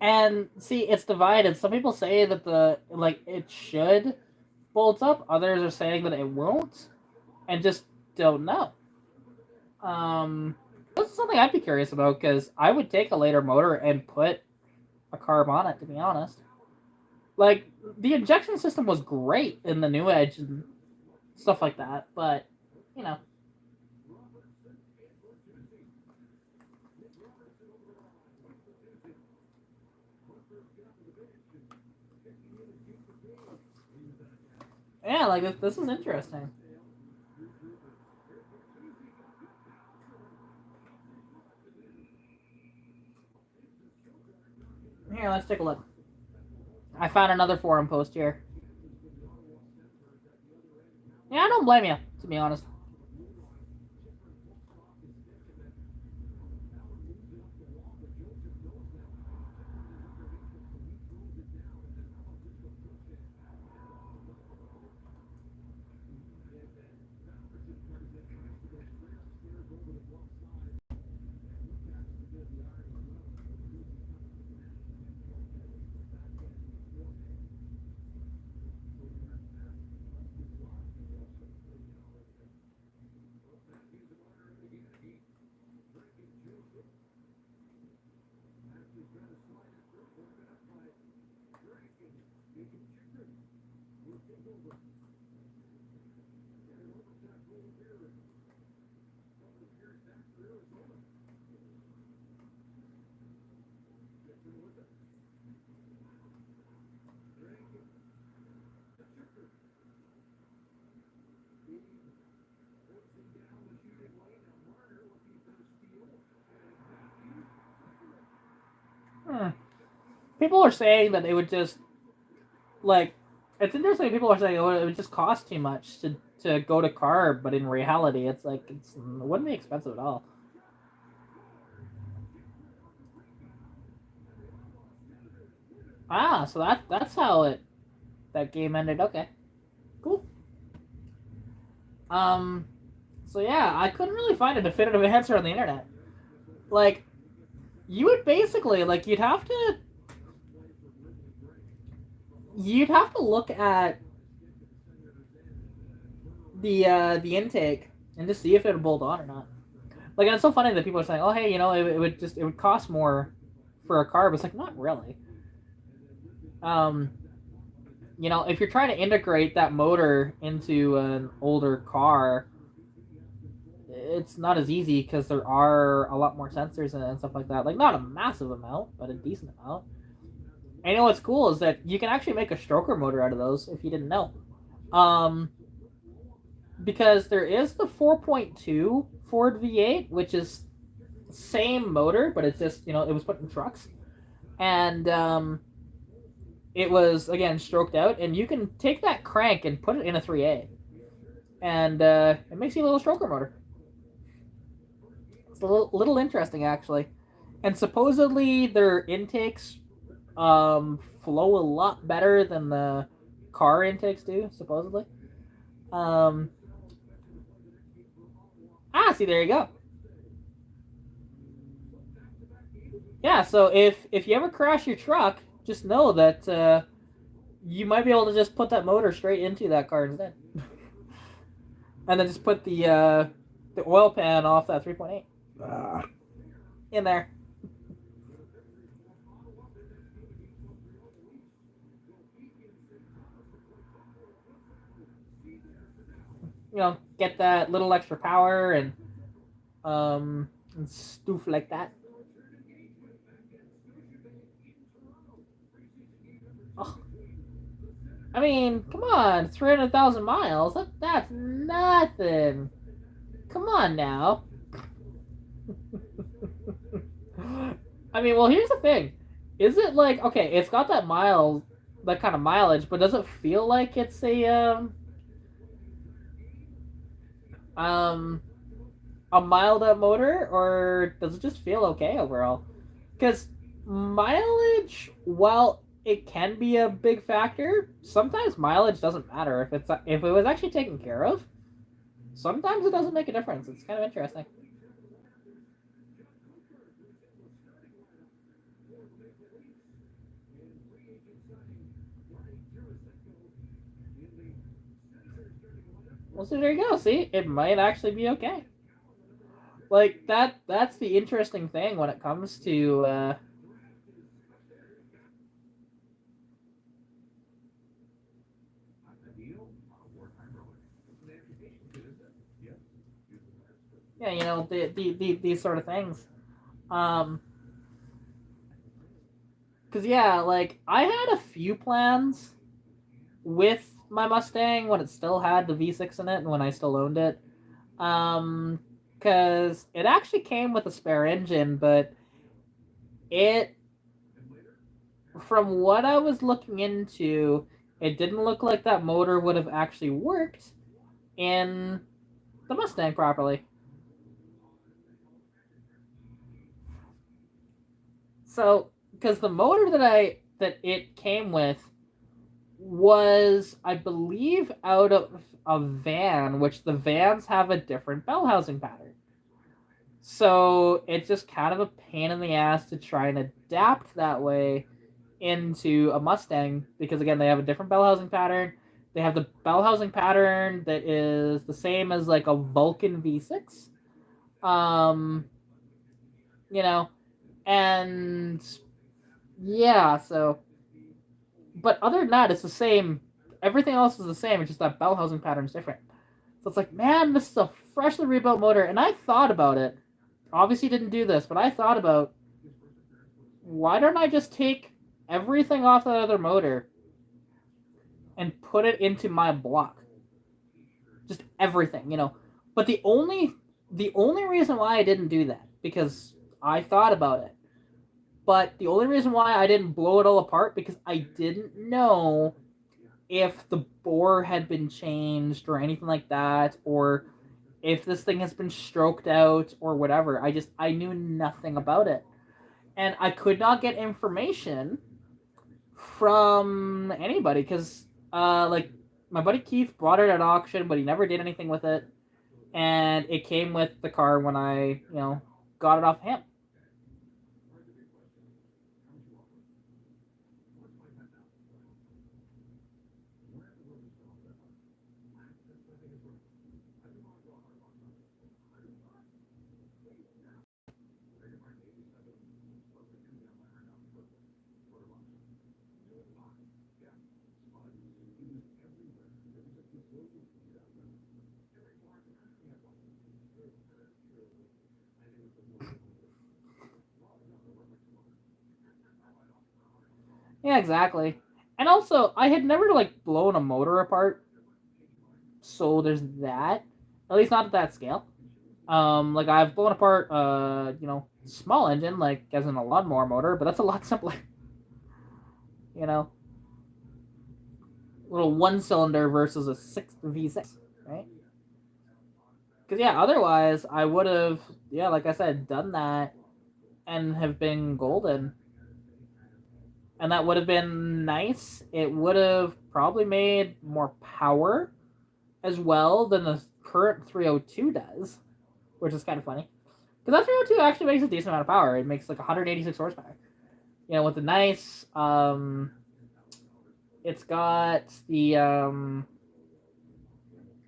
and see, it's divided. Some people say that it should bolt up. Others are saying that it won't, and just don't know. This is something I'd be curious about because I would take a later motor and put a carb on it. To be honest, like the injection system was great in the new Edge and stuff like that, but you know. Yeah, like this is interesting. Here, let's take a look. I found another forum post here. Yeah, I don't blame you, to be honest. Hmm. People are saying that it would just like it's interesting. People are saying it would just cost too much to go to carb, but in reality, it's like it wouldn't be expensive at all. Ah, so that's how that game ended. Okay, cool. Um, so yeah, I couldn't really find a definitive answer on the internet. Like, you would basically like you'd have to look at the intake and just see if it would bolt on or not. Like, and it's so funny that people are saying, "Oh, hey, it would cost more for a carb." It's like not really. Um, if you're trying to integrate that motor into an older car, it's not as easy because there are a lot more sensors and stuff like that. Like, not a massive amount, but a decent amount. And you know what's cool is that you can actually make a stroker motor out of those if you didn't know. Um, because there is the 4.2 Ford V8, which is same motor, but it's just it was put in trucks, and it was again stroked out, and you can take that crank and put it in a 3A, and it makes you a little stroker motor. It's a little interesting actually, and supposedly their intakes flow a lot better than the car intakes do. Supposedly. Um, see, there you go. Yeah, so if you ever crash your truck, just know that you might be able to just put that motor straight into that car instead, and then just put the oil pan off that 3.8 in there. Get that little extra power and stuff like that. Oh, I mean, come on, 300,000 miles. That's nothing. Come on now. I mean, well, here's the thing: is it like okay? It's got that kind of mileage, but does it feel like it's um a mild up motor, or does it just feel okay overall? Because mileage, while it can be a big factor, sometimes mileage doesn't matter if it was actually taken care of. Sometimes it doesn't make a difference. It's kind of interesting. Well, so there you go. See, it might actually be okay. Like that's the interesting thing when it comes to yeah, these sort of things. Um, because yeah, like I had a few plans with my Mustang when it still had the V6 in it and when I still owned it. Because it actually came with a spare engine, but it, from what I was looking into, it didn't look like that motor would have actually worked in the Mustang properly. So, because the motor that it came with was, I believe, out of a van, which the vans have a different bell housing pattern. So it's just kind of a pain in the ass to try and adapt that way into a Mustang because again they have a different bell housing pattern. They have the bell housing pattern that is the same as like a Vulcan V6. Um, you know, and yeah, so but other than that, it's the same. Everything else is the same. It's just that bell housing pattern is different. So it's like, man, this is a freshly rebuilt motor, and I thought about it. Obviously, didn't do this, but I thought about why don't I just take everything off that other motor and put it into my block, just everything, But the only reason why I didn't do that because I thought about it, but the only reason why I didn't blow it all apart because I didn't know if the bore had been changed or anything like that, or if this thing has been stroked out or whatever. I knew nothing about it, and I could not get information from anybody because like my buddy Keith bought it at auction, but he never did anything with it, and it came with the car when I got it off him. Yeah, exactly. And also, I had never like blown a motor apart, so there's that. At least not at that scale. Like I've blown apart, small engine, like as in a lawnmower motor, but that's a lot simpler. You know, little one cylinder versus a six V6, right? Because yeah, otherwise I would have, yeah, like I said, done that and have been golden, and that would have been nice. It would have probably made more power as well than the current 302 does, which is kind of funny. Because that 302 actually makes a decent amount of power. It makes like 186 horsepower. With the nice, it's got the an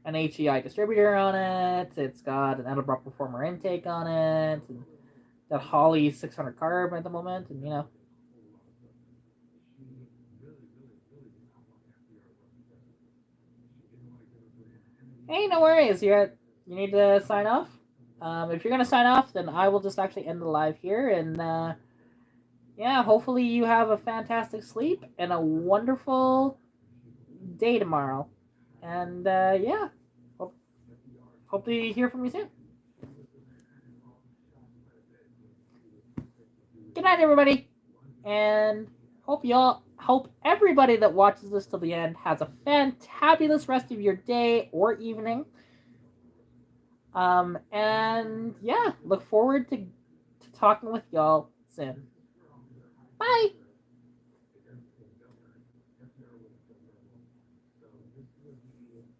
HEI distributor on it. It's got an Edelbrock Performer intake on it. And that Holly 600 carb at the moment, and hey, no worries. You need to sign off. If you're gonna sign off, then I will just actually end the live here, and yeah, hopefully you have a fantastic sleep and a wonderful day tomorrow. And yeah, hope to hear from you soon. Good night, everybody, and hope everybody that watches this till the end has a fantabulous rest of your day or evening. And yeah, look forward to talking with y'all soon. Bye.